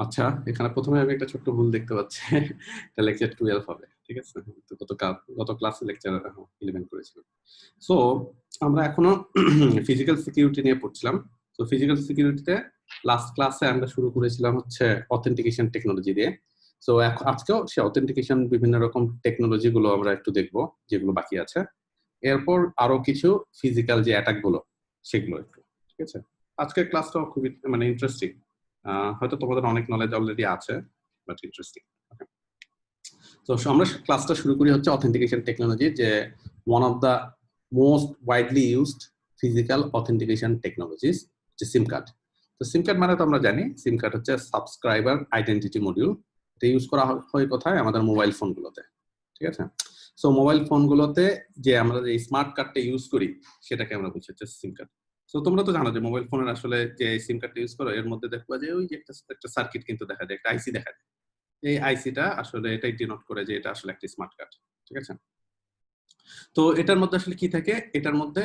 আচ্ছা, এখানে প্রথমে আমি একটা ছোট্ট ভুল দেখতে পাচ্ছি। এটা লেকচার 12 হবে। ঠিক আছে? তো গত ক্লাসে লেকচার 11 করেছিলাম। সো আমরা এখনো ফিজিক্যাল সিকিউরিটি নিয়ে পড়ছিলাম। তো ফিজিক্যাল সিকিউরিটিতে লাস্ট ক্লাসে আমরা শুরু করেছিলাম হচ্ছে অথেন্টিকেশন টেকনোলজি দিয়ে। সো আজকেও সে অথেন্টিকেশন বিভিন্ন রকম টেকনোলজি গুলো আমরা একটু দেখবো, যেগুলো বাকি আছে। এরপর আরো কিছু ফিজিক্যাল যে অ্যাটাক গুলো সেগুলো একটু, ঠিক আছে? আজকের ক্লাসটাও খুবই মানে ইন্টারেস্টিং। হয়তো তোমাদের অনেক নলেজ অলরেডি আছে, বাট ইন্টারেস্টিং। তো আমরা ক্লাসটা শুরু করি হচ্ছে অথেন্টিকেশন টেকনোলজি, যে one of the most widely used physical authentication technologies হচ্ছে সিম কার্ড। তো সিম কার্ড মানে তো আমরা জানি, সিম কার্ড হচ্ছে সাবস্ক্রাইবার আইডেন্টিটি মডিউল। এটা ইউজ করা হয় কোথায়? আমাদের মোবাইল ফোনগুলোতে, ঠিক আছে? সো মোবাইল ফোনগুলোতে যে আমরা যে স্মার্ট কার্ডটা ইউজ করি সেটাকে আমরা বুঝি হচ্ছে সিম কার্ড। সো তোমরা তো জানো যে মোবাইল ফোনের আসলে যে সিম কার্ডটা ইউজ করো এর মধ্যে দেখবা যে ওই যে একটা সার্কিট কিন্তু দেখা যায়, একটা আইসি দেখা যায়। এই আইসিটা আসলে এটাই ডিনোট করে যে এটা আসলে একটা স্মার্ট কার্ড, ঠিক আছে? তো এটার মধ্যে আসলে কি থাকে? এটার মধ্যে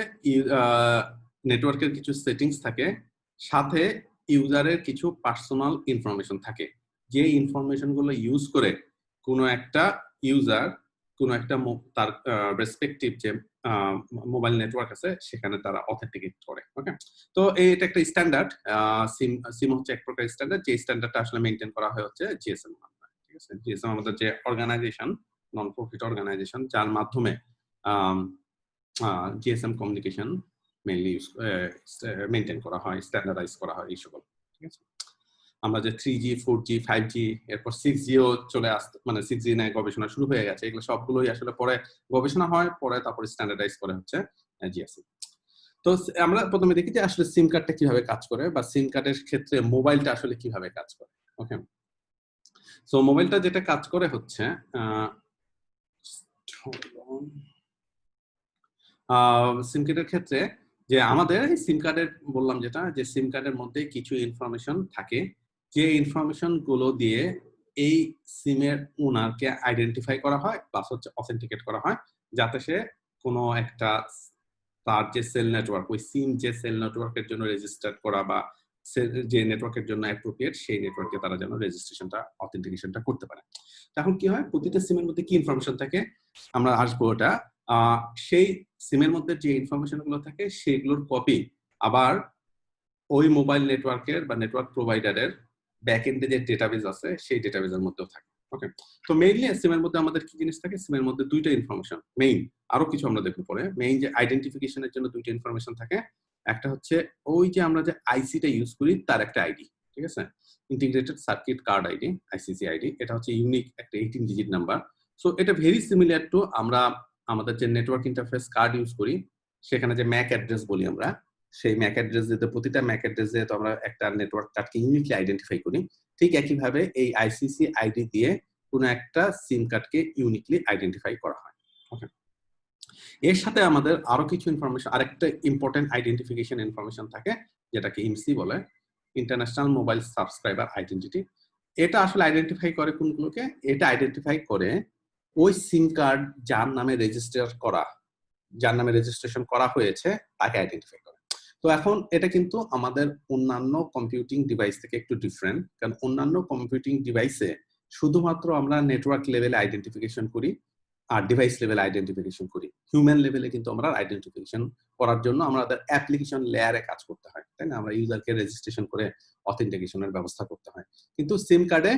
নেটওয়ার্কের কিছু সেটিংস থাকে, সাথে ইউজারের কিছু পার্সোনাল ইনফরমেশন থাকে, যে ইনফরমেশন গুলো ইউজ করে কোনো একটা ইউজার কোনো একটা তার রেসপেক্টিভ যে মোবাইল নেটওয়ার্ক আছে সেখানে তারা অথেন্টিকেট করে। ওকে, তো এটা একটা স্ট্যান্ডার্ড। সিম সিম হচ্ছে এক প্রকার স্ট্যান্ডার্ড, যে স্ট্যান্ডার্ডটা আসলে মেইনটেইন করা হয় হচ্ছে জিএসএম। ঠিক আছে, জিএসএম আমাদের যে অর্গানাইজেশন, নন প্রফিট অর্গানাইজেশন, যার মাধ্যমে জিএসএম কমিউনিকেশন মেইনলি মেইনটেইন করা হয়, স্ট্যান্ডার্ডাইজ করা হয় এই সকল। ঠিক আছে, আমরা যে 3G 4G 5G এরপর 6Gও চলে আসতে, মানে 6G নিয়ে গবেষণা শুরু হয়ে গেছে, এগুলো সবগুলোই আসলে পরে গবেষণা হয়, পরে তারপর স্ট্যান্ডার্ডাইজ করে হচ্ছে জিএসএম। তো আমরা প্রথমে দেখি যে আসলে সিম কার্ডটা কিভাবে কাজ করে, বা সিম কার্ডের ক্ষেত্রে মোবাইলটা আসলে কিভাবে কাজ করে। ওকে, সো মোবাইলটা যেটা কাজ করে হচ্ছে সিম কার্ডের ক্ষেত্রে যে আমাদের সিম কার্ডের বললাম যেটা, যে সিম কার্ডের মধ্যে কিছু ইনফরমেশন থাকে, যে ইনফরমেশন গুলো দিয়ে এই সিমের ওনারকে আইডেন্টিফাই করা হয় প্লাস হচ্ছে অথেন্টিকেট করা হয়, যাতে সে কোনো একটা তার যে সেল নেটওয়ার্ক, ওই সিম যে সেল নেটওয়ার্কের জন্য রেজিস্টার করা বা যে নেটওয়ার্কের জন্য অ্যাপ্রোপ্রিয়েট সেই নেটওয়ার্কে তারা যেন রেজিস্ট্রেশনটা অথেন্টিকেশনটা করতে পারে। এখন কি হয়, প্রতিটা সিমের মধ্যে কি ইনফরমেশন থাকে আমরা আসবো ওটা। সেই সিমের মধ্যে যে ইনফরমেশন গুলো থাকে সেগুলোর কপি আবার ওই মোবাইল নেটওয়ার্কের বা নেটওয়ার্ক প্রোভাইডারের ব্যাকএন্ডে যে ডেটাবেস আছে সেই ডেটাবেসের মধ্যেও থাকে। ওকে, তো মেইনলি সিমের মধ্যে আমাদের কি জিনিস থাকে? সিমের মধ্যে দুইটা ইনফরমেশন মেইন, আরো কিছু আমরা দেখবো পরে। মেইন যে আইডেন্টিফিকেশনের জন্য দুইটা ইনফরমেশন থাকে, একটা হচ্ছে ওই যে আমরা যে আইসিটা ইউজ করি তার একটা আইডি, ঠিক আছে, integrated circuit card ID, ICC ID. এটা হচ্ছে ইউনিক একটা 18 ডিজিট নাম্বার। সো এটা ভেরি সিমিলার টু আমরা আমাদের যে নেটওয়ার্ক ইন্টারফেস কার্ড ইউজ করি সেখানে যে ম্যাক অ্যাড্রেস বলি আমরা, সেই ম্যাক অ্যাড্রেস দিতে প্রতিটা ম্যাক অ্যাড্রেস দিয়ে তো আমরা একটা নেটওয়ার্ক কার্ডকে ইউনিকলি আইডেন্টিফাই করি, ঠিক একইভাবে এই আইসিসি আইডি দিয়ে কোনো একটা সিম কার্ডকে ইউনিকলি আইডেন্টিফাই করা হয়। ওকে, এর সাথে আমাদের আরো কিছু ইনফরমেশন, আরেকটা ইম্পর্টেন্ট আইডেন্টিফিকেশন ইনফরমেশন থাকে, যেটাকে ইমসি বলে, ইন্টারন্যাশনাল মোবাইল সাবস্ক্রাইবার আইডেন্টিটি। এটা আসলে আইডেন্টিফাই করে কোনগুলোকে? এটা আইডেন্টিফাই করে ওই সিম কার্ড যার নামে রেজিস্টার করা, যার নামে রেজিস্ট্রেশন করা হয়েছে তাকে আইডেন্টিফাই করে। তো এখন এটা কিন্তু আমাদের অন্যান্য কম্পিউটিং ডিভাইস থেকে একটু ডিফারেন্ট, কারণ অন্যান্য কম্পিউটিং ডিভাইসে শুধুমাত্র আমরা নেটওয়ার্ক লেভেলে আইডেন্টিফিকেশন করি আর ডিভাইস লেভেলে আইডেন্টিফিকেশন করি। হিউম্যান লেভেলে কিন্তু আমরা আইডেন্টিফিকেশন করার জন্য আমাদের অ্যাপ্লিকেশন লেয়ারে কাজ করতে হয়, তাই না? আমরা ইউজারকে রেজিস্ট্রেশন করে অথেন্টিকেশনের ব্যবস্থা করতে হয়। কিন্তু সিম কার্ডে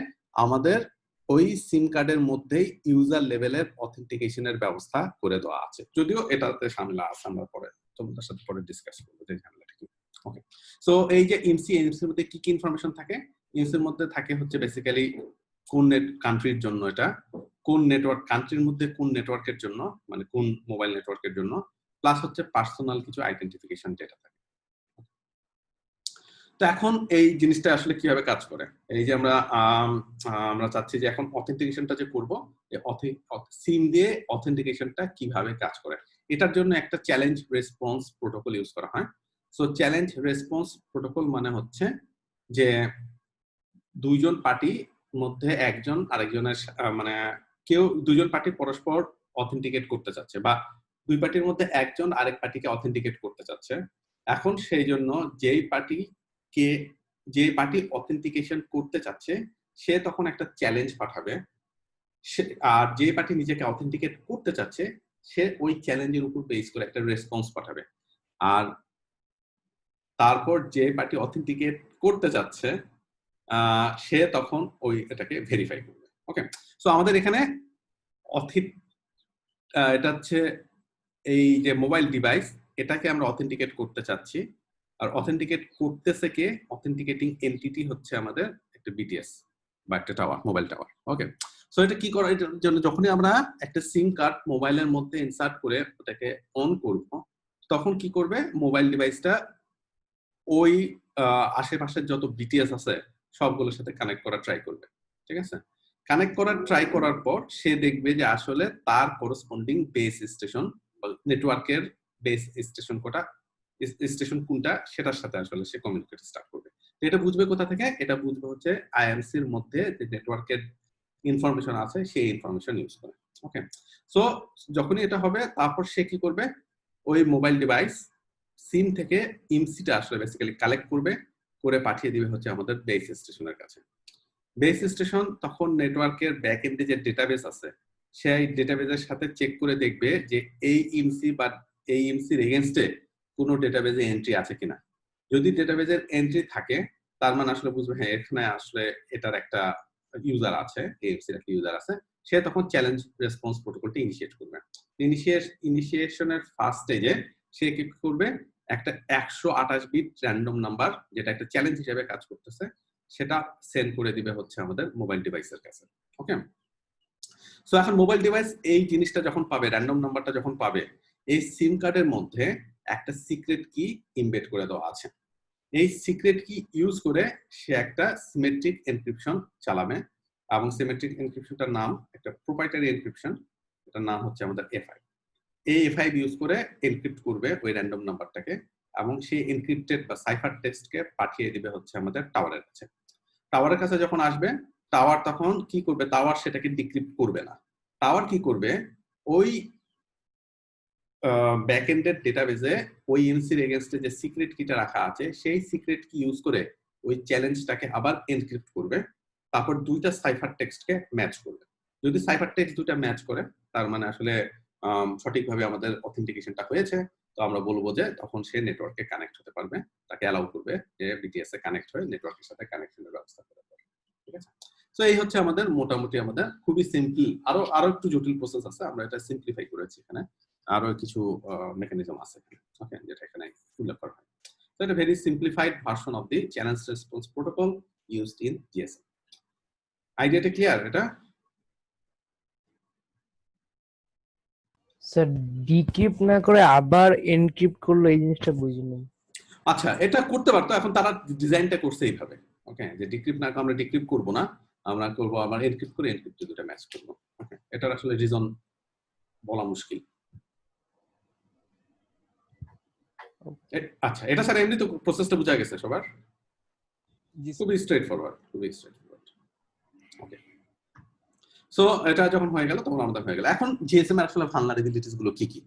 আমাদের ওই সিম কার্ডের মধ্যেই ইউজার লেভেলের অথেন্টিকেশনের ব্যবস্থা করে দেওয়া আছে, যদিও এটাতে ঝামেলা আছে, আমরা পরে তোমাদের সাথে পরে ডিসকাস করবো যে ঝামেলাটা কি। ওকে, সো এই যে এমসির মধ্যে কি কি ইনফরমেশন থাকে? এমসির মধ্যে থাকে হচ্ছে বেসিক্যালি কোন কান্ট্রির জন্য এটা, কোন নেটওয়ার্ক কান্ট্রির মধ্যে কোন নেটওয়ার্কের জন্য, মানে কোন মোবাইল নেটওয়ার্কের জন্য, প্লাস হচ্ছে পার্সোনাল কিছু আইডেন্টিফিকেশন ডেটা থাকে। তো এখন এই জিনিসটা আসলে কিভাবে কাজ করে? এই যে আমরা চাচ্ছি যে এখন অথেন্টিকেশনটা যে করব, সিম দিয়ে অথেন্টিকেশনটা কিভাবে কাজ করে, এটার জন্য একটা চ্যালেঞ্জ রেসপন্স প্রোটোকল ইউজ করা হয়। সো চ্যালেঞ্জ রেসপন্স প্রোটোকল মানে হচ্ছে যে দুইজন পার্টি মধ্যে একজন আরেকজনের মানে কেউ দুইজন পার্টি পরস্পর অথেন্টিকেট করতে চাচ্ছে, বা দুই পার্টির মধ্যে একজন আরেক পার্টিকে অথেন্টিকেট করতে চাচ্ছে। এখন সেই জন্য যেই পার্টি কে যে পার্টি অথেন্টিকেশন করতে চাচ্ছে সে তখন একটা চ্যালেঞ্জ পাঠাবে, আর যে পার্টি নিজেকে অথেন্টিকেট করতে চাচ্ছে সে ওই চ্যালেঞ্জের উপর বেস করে একটা রেসপন্স পাঠাবে। আর তারপর যে পার্টি অথেন্টিকেট করতে চাচ্ছে সে তখন ওই এটাকে ভেরিফাই করবে। ওকে, সো আমাদের এখানে এটা হচ্ছে এই যে মোবাইল ডিভাইস, এটাকে আমরা অথেন্টিকেট করতে চাচ্ছি, আর অথেন্টিকেট করতেছে কে? অথেন্টিকেটিং এন্টিটি হচ্ছে আমাদের একটা বিটিএস বা একটা টাওয়ার, মোবাইল টাওয়ার। ওকে, সো এটা কি করার জন্য, যখনই আমরা একটা সিম কার্ড মোবাইলের মধ্যে ইনসার্ট করে ওটাকে অন করব, তখন কি করবে মোবাইল ডিভাইসটা ওই আশেপাশের যত বিটিএস আছে সবগুলোর সাথে কানেক্ট করার ট্রাই করবে। ঠিক আছে, কানেক্ট করার ট্রাই করার পর সে দেখবে যে আসলে তার করসপন্ডিং বেস স্টেশন, নেটওয়ার্কের বেস স্টেশন কোনটা সেটার সাথে আসলে সে কমিউনিকেট স্টার্ট করবে। তো এটা বুঝবে কোথা থেকে? এটা বুঝবে হচ্ছে আইএমসি এর মধ্যে যে নেটওয়ার্কের ইনফরমেশন আছে সেই ইনফরমেশন ইউজ করে। ওকে, সো যখনই এটা হবে তারপর সে কি করবে, ওই মোবাইল ডিভাইস সিম থেকে ইমসিটা আসলে বেসিক্যালি কালেক্ট করবে, করে পাঠিয়ে দিবে হচ্ছে আমাদের বেস স্টেশনের কাছে। বেস স্টেশন তখন নেটওয়ার্কের ব্যাক এন্ডে যে ডেটাবেস আছে সেই ডেটাবেসের সাথে চেক করে দেখবে যে এই ইমসি বা এই ইমসির এগেইনস্টে কোনো ডেটাবেসে এন্ট্রি আছে কিনা। যদি ডেটাবেসের এন্ট্রি থাকে তার মানে আসলে বুঝবে হ্যাঁ এখানে আসলে এটার একটা ইউজার আছে, এএমসির একটা ইউজার আছে, সে তখন চ্যালেঞ্জ রেসপন্স প্রোটোকলটি ইনিশিয়েট করবে। ইনিশিয়েশনের ফার্স্ট স্টেজে সে কি করবে, একটা 128 বিট র্যান্ডম নাম্বার যেটা একটা চ্যালেঞ্জ হিসেবে কাজ করতেছে সেটা সেন্ড করে দিবে হচ্ছে আমাদের মোবাইল ডিভাইসের কাছে। ওকে, সো এখন মোবাইল ডিভাইস এই জিনিসটা যখন পাবে, র্যান্ডম নাম্বারটা যখন পাবে, এই সিম কার্ডের মধ্যে একটা সিক্রেট কি ইমবেড করে দেওয়া আছে। এই সিক্রেট কি ইউজ করে সে একটা সিমেট্রিক এনক্রিপশন চালাবে, এবং সিমেট্রিক এনক্রিপশনটার নাম একটা প্রোপ্রাইটারি এনক্রিপশন, এটার নাম হচ্ছে আমাদের F5। এই F5 ইউজ করে এনক্রিপ্ট করবে ওই র্যান্ডম নাম্বারটাকে, এবং সেই এনক্রিপ্টেড বা সাইফার টেক্সটকে পাঠিয়ে দিবে হচ্ছে আমাদের টাওয়ারের কাছে। টাওয়ারের কাছে যখন আসবে, টাওয়ার তখন কি করবে, টাওয়ার সেটাকে ডিক্রিপ্ট করবে না। টাওয়ার কি করবে, ওই ব্যাকএন্ডের ডেটাবেসে ওই ইমসির এগেইনস্টে যে সিক্রেট কিটা রাখা আছে সেই সিক্রেট কি ইউজ করে ওই চ্যালেঞ্জটাকে আবার এনক্রিপ্ট করবে, তারপর দুইটা সাইফার টেক্সটকে ম্যাচ করবে। যদি সাইফার টেক্সট দুইটা ম্যাচ করে তার মানে আসলে সঠিকভাবে আমাদের অথেন্টিকেশনটা হয়েছে, তো আমরা বলবো যে তখন সে নেটওয়ার্কে কানেক্ট হতে পারবে, তাকে অ্যালাউ করবে যে বিটিএস এ কানেক্ট হয়ে নেটওয়ার্কের সাথে কানেকশনের ব্যবস্থা করে দেবে। ঠিক আছে, তো এই হচ্ছে আমাদের মোটামুটি আমাদের খুবই সিম্পল, আরো একটু জটিল প্রসেস আছে, আমরা এটা সিম্পলিফাই করেছি এখানে, আরো কিছু মেকানিজম আছে ওকে যেটা এখানে উল্লেখ করা হয়। So it's a very simplified version of the challenge response protocol used in GSM. আইডিয়াটা ক্লিয়ার এটা? স্যার ডিক্রিপ্ট না করে আবার এনক্রিপ্ট করলো, এই জিনিসটা বুঝিনি। আচ্ছা, এটা করতে পারতো, এখন তারা ডিজাইনটা করছে এইভাবে ওকে, যে ডিক্রিপ্ট না আমরা ডিক্রিপ্ট করব না, আমরা করব আবার এনক্রিপ্ট করে এনক্রিপ্ট দুটো ম্যাচ করব। ওকে, এটার আসলে রিজন বলা মুশকিল। আচ্ছা, এটা স্যার এমনি তো প্রসেসটা বোঝা গেছে সবার? খুবই স্ট্রেট ফরওয়ার্ড, খুবই স্ট্রেট ফরওয়ার্ড। ওকে, সো এটা যখন হয়ে গেল তখন আমাদের হয়ে গেল। এখন জিএসএম এর আসলে ভালনারেবিলিটিস গুলো কি কি?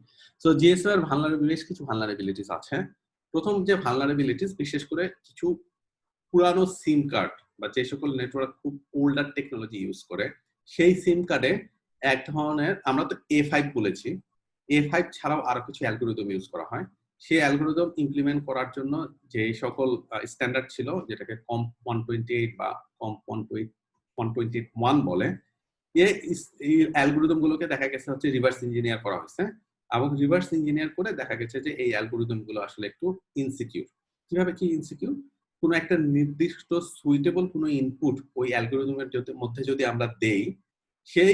সো জিএসএম এর বেশ কিছু ভালনারেবিলিটিস আছে। প্রথম যে ভালনারেবিলিটিস, বিশেষ করে কিছু পুরানো সিম কার্ড বা যে সকল নেটওয়ার্ক খুব ওল্ডার টেকনোলজি ইউজ করে সেই সিম কার্ডে এক ধরনের, আমরা তো A5 বলেছি, A5 ছাড়াও আরো কিছু অ্যালগরিদম ইউজ করা হয়। সেই অ্যালগরিদম ইমপ্লিমেন্ট করার জন্য যে সকল স্ট্যান্ডার্ড ছিল যেটাকে কম্প 128 বা কম্প 121 বলে, এই অ্যালগরিদম গুলোকে দেখা গেছে হচ্ছে রিভার্স ইঞ্জিনিয়ার করা হয়েছে, এবং রিভার্স ইঞ্জিনিয়ার করে দেখা গেছে যে এই অ্যালগরিদম গুলো আসলে একটু ইনসিকিউর। কিভাবে কি ইনসিকিউর? কোনো একটা নির্দিষ্ট সুইটেবল কোনো ইনপুট ওই অ্যালগরিদমের মধ্যে যদি আমরা দেই, সেই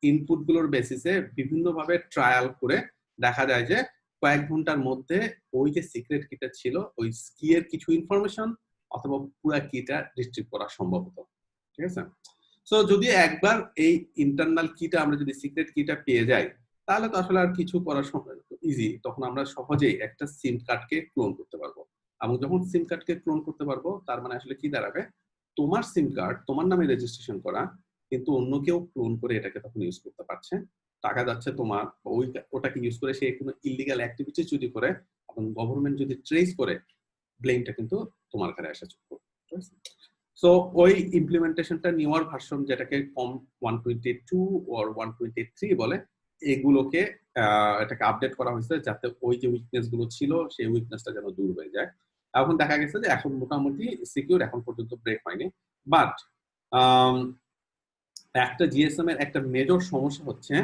ইনপুট গুলোর বেসিসে বিভিন্নভাবে ট্রায়াল করে দেখা যায় যে কয়েক ঘন্টার মধ্যে ওই যে সিক্রেট কিটা ছিল ওই কি এর কিছু ইনফরমেশন অথবা পুরো কিটা রিট্রিভ করা সম্ভব হতো। ঠিক আছে, সো যদি একবার এই ইন্টারনাল কিটা আমরা যদি সিক্রেট কিটা পেয়ে যাই তাহলে তো আসলে আর কিছু করার সময় ইজি, তখন আমরা সহজেই একটা সিম কার্ডকে ক্লোন করতে পারবো। এবং যখন সিম কার্ডকে ক্লোন করতে পারবো তার মানে আসলে কি দাঁড়াবে, তোমার সিম কার্ড তোমার নামে রেজিস্ট্রেশন করা, কিন্তু অন্য কেউ ক্লোন করে এটাকে তখন ইউজ করতে পারছে, টাকা যাচ্ছে তোমার, ওটাকে ইউজ করে সে কোনো ইলিগাল অ্যাক্টিভিটি যদি করে এবং গভর্নমেন্ট যদি ট্রেস করে, ব্লেমটা কিন্তু তোমার ঘরে আসা সো ওই ইমপ্লিমেন্টেশনটা নিউয়ার ভার্সন যেটাকে কম 122 অর 123 বলে, এগুলোকে এটাকে আপডেট করা হয়েছে যাতে ওই যে উইকনেস গুলো ছিল সেই উইকনেসটা যেন দূর হয়ে যায়। এখন দেখা গেছে যে এখন মোটামুটি সিকিউর, এখন পর্যন্ত ব্রেক হয়নি। বাট একটা জিএসএম এর একটা মেজর সমস্যা হচ্ছে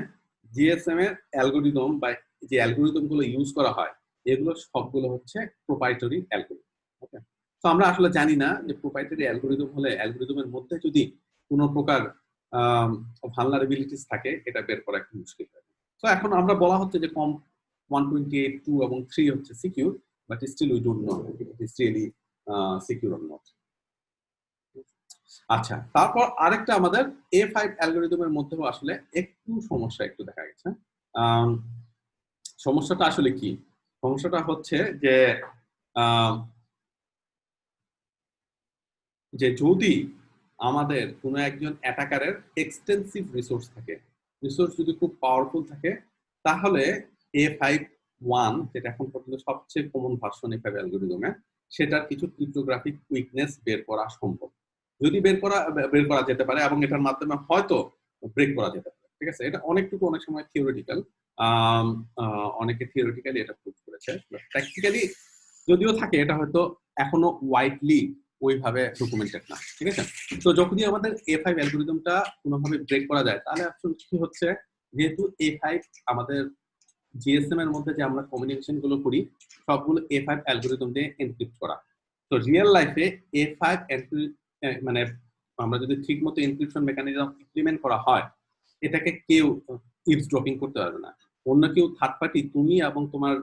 জিএসএম এর অ্যালগোরিদম বা যে অ্যালগোরিদম গুলো ইউজ করা হয় এগুলো সবগুলো হচ্ছে প্রোপ্রাইটারি অ্যালগোরিদম। ওকে, তো আমরা আসলে জানি না যে প্রোপ্রাইটারি অ্যালগোরিদম হলে অ্যালগোরিদমের মধ্যে যদি কোনো প্রকার ভালনারেবিলিটিস থাকে এটা বের করা একটু মুশকিল হয়। তো এখন আমরা বলা হচ্ছে যে কম 128, 2 এবং 3 হচ্ছে secure, but still we don't know it is really secure or not. আচ্ছা, তারপর আরেকটা আমাদের A5 অ্যালগোরিদমের মধ্যেও আসলে একটু সমস্যা একটু দেখা গেছে। সমস্যাটা আসলে কি? সমস্যাটা হচ্ছে যে যে যদি আমাদের কোনো একজন অ্যাটাকারের এক্সটেন্সিভ রিসোর্স থাকে, রিসোর্স যদি খুব পাওয়ারফুল থাকে, তাহলে A51 যেটা এখন পর্যন্ত সবচেয়ে কমন ভার্সন A5 অ্যালগোরিদমে, সেটার কিছু ক্রিপ্টোগ্রাফিক উইকনেস বের করা সম্ভব। যদি বের করা যেতে পারে এবং এটার মাধ্যমে হয়তো ব্রেক করা যেতে পারে। ঠিক আছে, এটা অনেকটুকু অনেক সময় থিওরিটিক্যাল, অনেকে থিওরিটিক্যালি এটা প্রুভ করেছে, প্র্যাকটিক্যালি যদিও থাকে এটা হয়তো এখনো ওয়াইডলি ওইভাবে ডকুমেন্টেড না। ঠিক আছে, তো যখনই আমাদের A5 অ্যালগোরিদমটা কোনোভাবে ব্রেক করা যায় তাহলে আসলে কি হচ্ছে, যেহেতু A5 আমাদের জিএসএম এর মধ্যে যে আমরা কমিউনিকেশন গুলো করি সবগুলো A5 অ্যালগোরিদম দিয়ে এনক্রিপ্ট করা। তো রিয়েল লাইফে A5 মানে আমরা যদি ঠিকমতো এনক্রিপশন মেকানিজম ইমপ্লিমেন্ট করা হয়, এটাকে কেউ ইভসড্রপিং করতে পারবে না। অন্য কেউ থার্ড পার্টি, তুমি এবং তোমার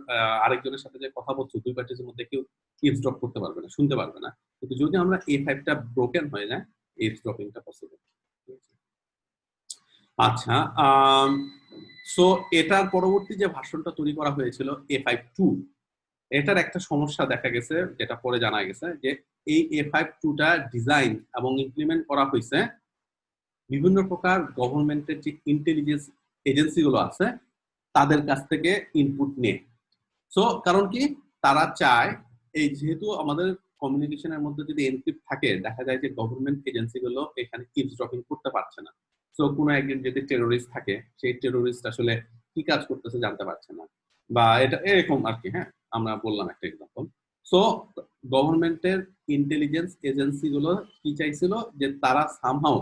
আরেকজনের সাথে যে কথা বলছো, দুই পার্টির মধ্যে কেউ ইভসড্রপ করতে পারবে না, শুনতে পারবে না। কিন্তু যদি আমরা A5টা ব্রোকেন হয়ে যায়, ইভসড্রপিংটা পসিবল। আচ্ছা, সো এটার পরবর্তী যে ভার্সনটা তৈরি করা হয়েছিল A52, এটার একটা সমস্যা দেখা গেছে, যেটা পরে জানা গেছে যে এই A52টা ডিজাইন এবং ইমপ্লিমেন্ট করা হয়েছে বিভিন্ন প্রকার গভর্নমেন্টের যে ইন্টেলিজেন্স এজেন্সি গুলো আছে তাদের কাছ থেকে ইনপুট নিয়ে। সো কারণ কি, তারা চায় এই যেহেতু আমাদের কমিউনিকেশনের মধ্যে যদি এনক্রিপ্ট থাকে, দেখা যায় যে গভর্নমেন্ট এজেন্সি গুলো এখানে ইভসড্রপিং করতে পারছে না। সো কোনো একজন যদি টেরোরিস্ট থাকে, সেই টেরোরিস্ট আসলে কি কাজ করতেছে জানতে পারছে না, বা এটা এরকম আর কি। হ্যাঁ, আমরা বললাম একটা এক্সাম্পল। সো গভর্নমেন্টের ইন্টেলিজেন্স এজেন্সি গুলো কি চাইছিল, যে তারা সামহাও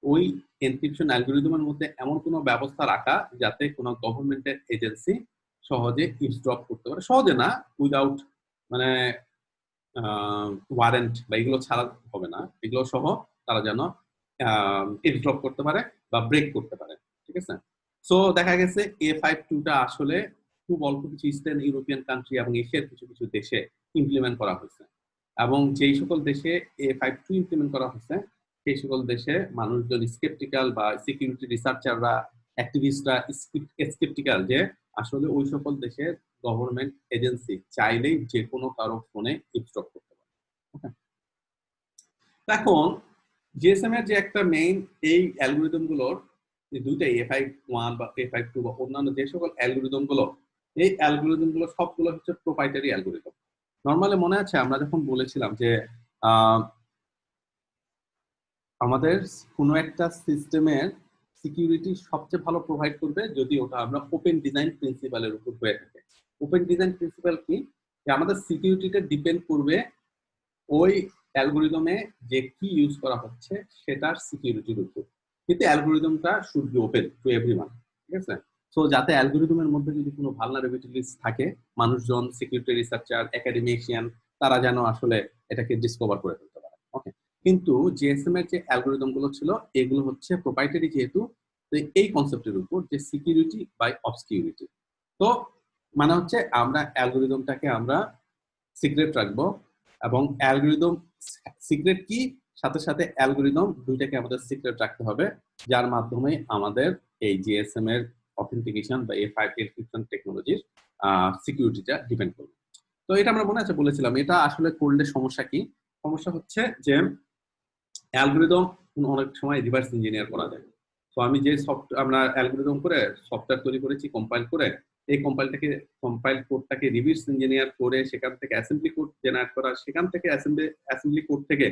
ওই এনক্রিপশন অ্যালগোরিদমের মধ্যে এমন কোনো ব্যবস্থা রাখা যাতে কোনো গভর্নমেন্টের এজেন্সি সহজে ইভসড্রপ করতে পারে, সহজে না, উইদাউট মানে ওয়ারেন্ট বা এগুলো ছাড়া হবে না, এগুলো সহ তারা যেন ইভসড্রপ করতে পারে বা ব্রেক করতে পারে। ঠিক আছে, সো দেখা গেছে A52টা আসলে খুব অল্প কিছু ইস্টার্ন ইউরোপিয়ান কান্ট্রি এবং এশিয়ার কিছু কিছু দেশে ইমপ্লিমেন্ট করা হয়েছে, এবং যেই সকল দেশে A52 ইমপ্লিমেন্ট করা হয়েছে সেই সকল দেশে মানুষজন স্কেপটিক্যাল বা সিকিউরিটি রিসার্চাররা, অ্যাক্টিভিস্টরা স্কেপটিক্যাল যে আসলে ওই সকল দেশের গভর্নমেন্ট এজেন্সি চাইলেই যে কোনো কারো ফোনে ইভসড্রপ করতে পারে। এখন জিএসএম এর যে একটা মেইন এই অ্যালগোরিদম গুলোর দুইটাই A51 বা A52 বা অন্যান্য যে সকল অ্যালগোরিদম গুলো, এই অ্যালগোরিদম গুলো সবগুলো হচ্ছে প্রোপ্রাইটারি অ্যালগোরিদম। নর্মালি মনে আছে আমরা যখন বলেছিলাম যে আমাদের কোনো একটা সিস্টেমের সিকিউরিটি সবচেয়ে ভালো প্রোভাইড করবে যদি ওটা আমরা ওপেন ডিজাইন প্রিন্সিপালের উপর হয়ে থাকে। ওপেন ডিজাইন প্রিন্সিপাল কি, যে আমাদের সিকিউরিটিটা ডিপেন্ড করবে ওই অ্যালগোরিদমে যে কি ইউজ করা হচ্ছে সেটার সিকিউরিটির উপর, কিন্তু অ্যালগোরিদমটা should be open to everyone. ঠিক আছে, সো যাতে অ্যালগোরিদমের মধ্যে যদি কোনো ভালনারেবিলিটিস থাকে, মানুষজন, সিকিউরিটি রিসার্চার, একাডেমিশিয়ান, তারা যেন আসলে এটাকে ডিসকভার করে ফেলতে পারে। ওকে, কিন্তু জিএসএম এর যে অ্যালগোরিদম গুলো ছিল এগুলো হচ্ছে প্রোপ্রাইটারি, যেহেতু এই কনসেপ্টের উপর যে সিকিউরিটি বাই অবসকিউরিটি। তো মানে হচ্ছে আমরা অ্যালগোরিদমটাকে আমরা সিক্রেট রাখবো, এবং অ্যালগোরিদম সিক্রেট কি, সাথে সাথে অ্যালগোরিদম দুইটাকে আমাদের সিক্রেট রাখতে হবে, যার মাধ্যমে আমাদের এই জিএসএম এর অথেন্টিকেশন বা A5 এনক্রিপশন টেকনোলজির সিকিউরিটিটা ডিপেন্ড করবে। তো এটা আমরা মনে আছে বলেছিলাম, এটা আসলে করলে সমস্যা কি, সমস্যা হচ্ছে যে অ্যালগোরিদম অনেক সময় রিভার্স ইঞ্জিনিয়ার করা যায়। তো আমি যে আমরা অ্যালগোরিদম করে সফটওয়্যার তৈরি করেছি কম্পাইল করে, এই কম্পাইল কোডটাকে রিভার্স ইঞ্জিনিয়ার করে সেখান থেকে অ্যাসেম্বলি কোড জেনারেট করা, সেখান থেকে অ্যাসেম্বলি কোড থেকে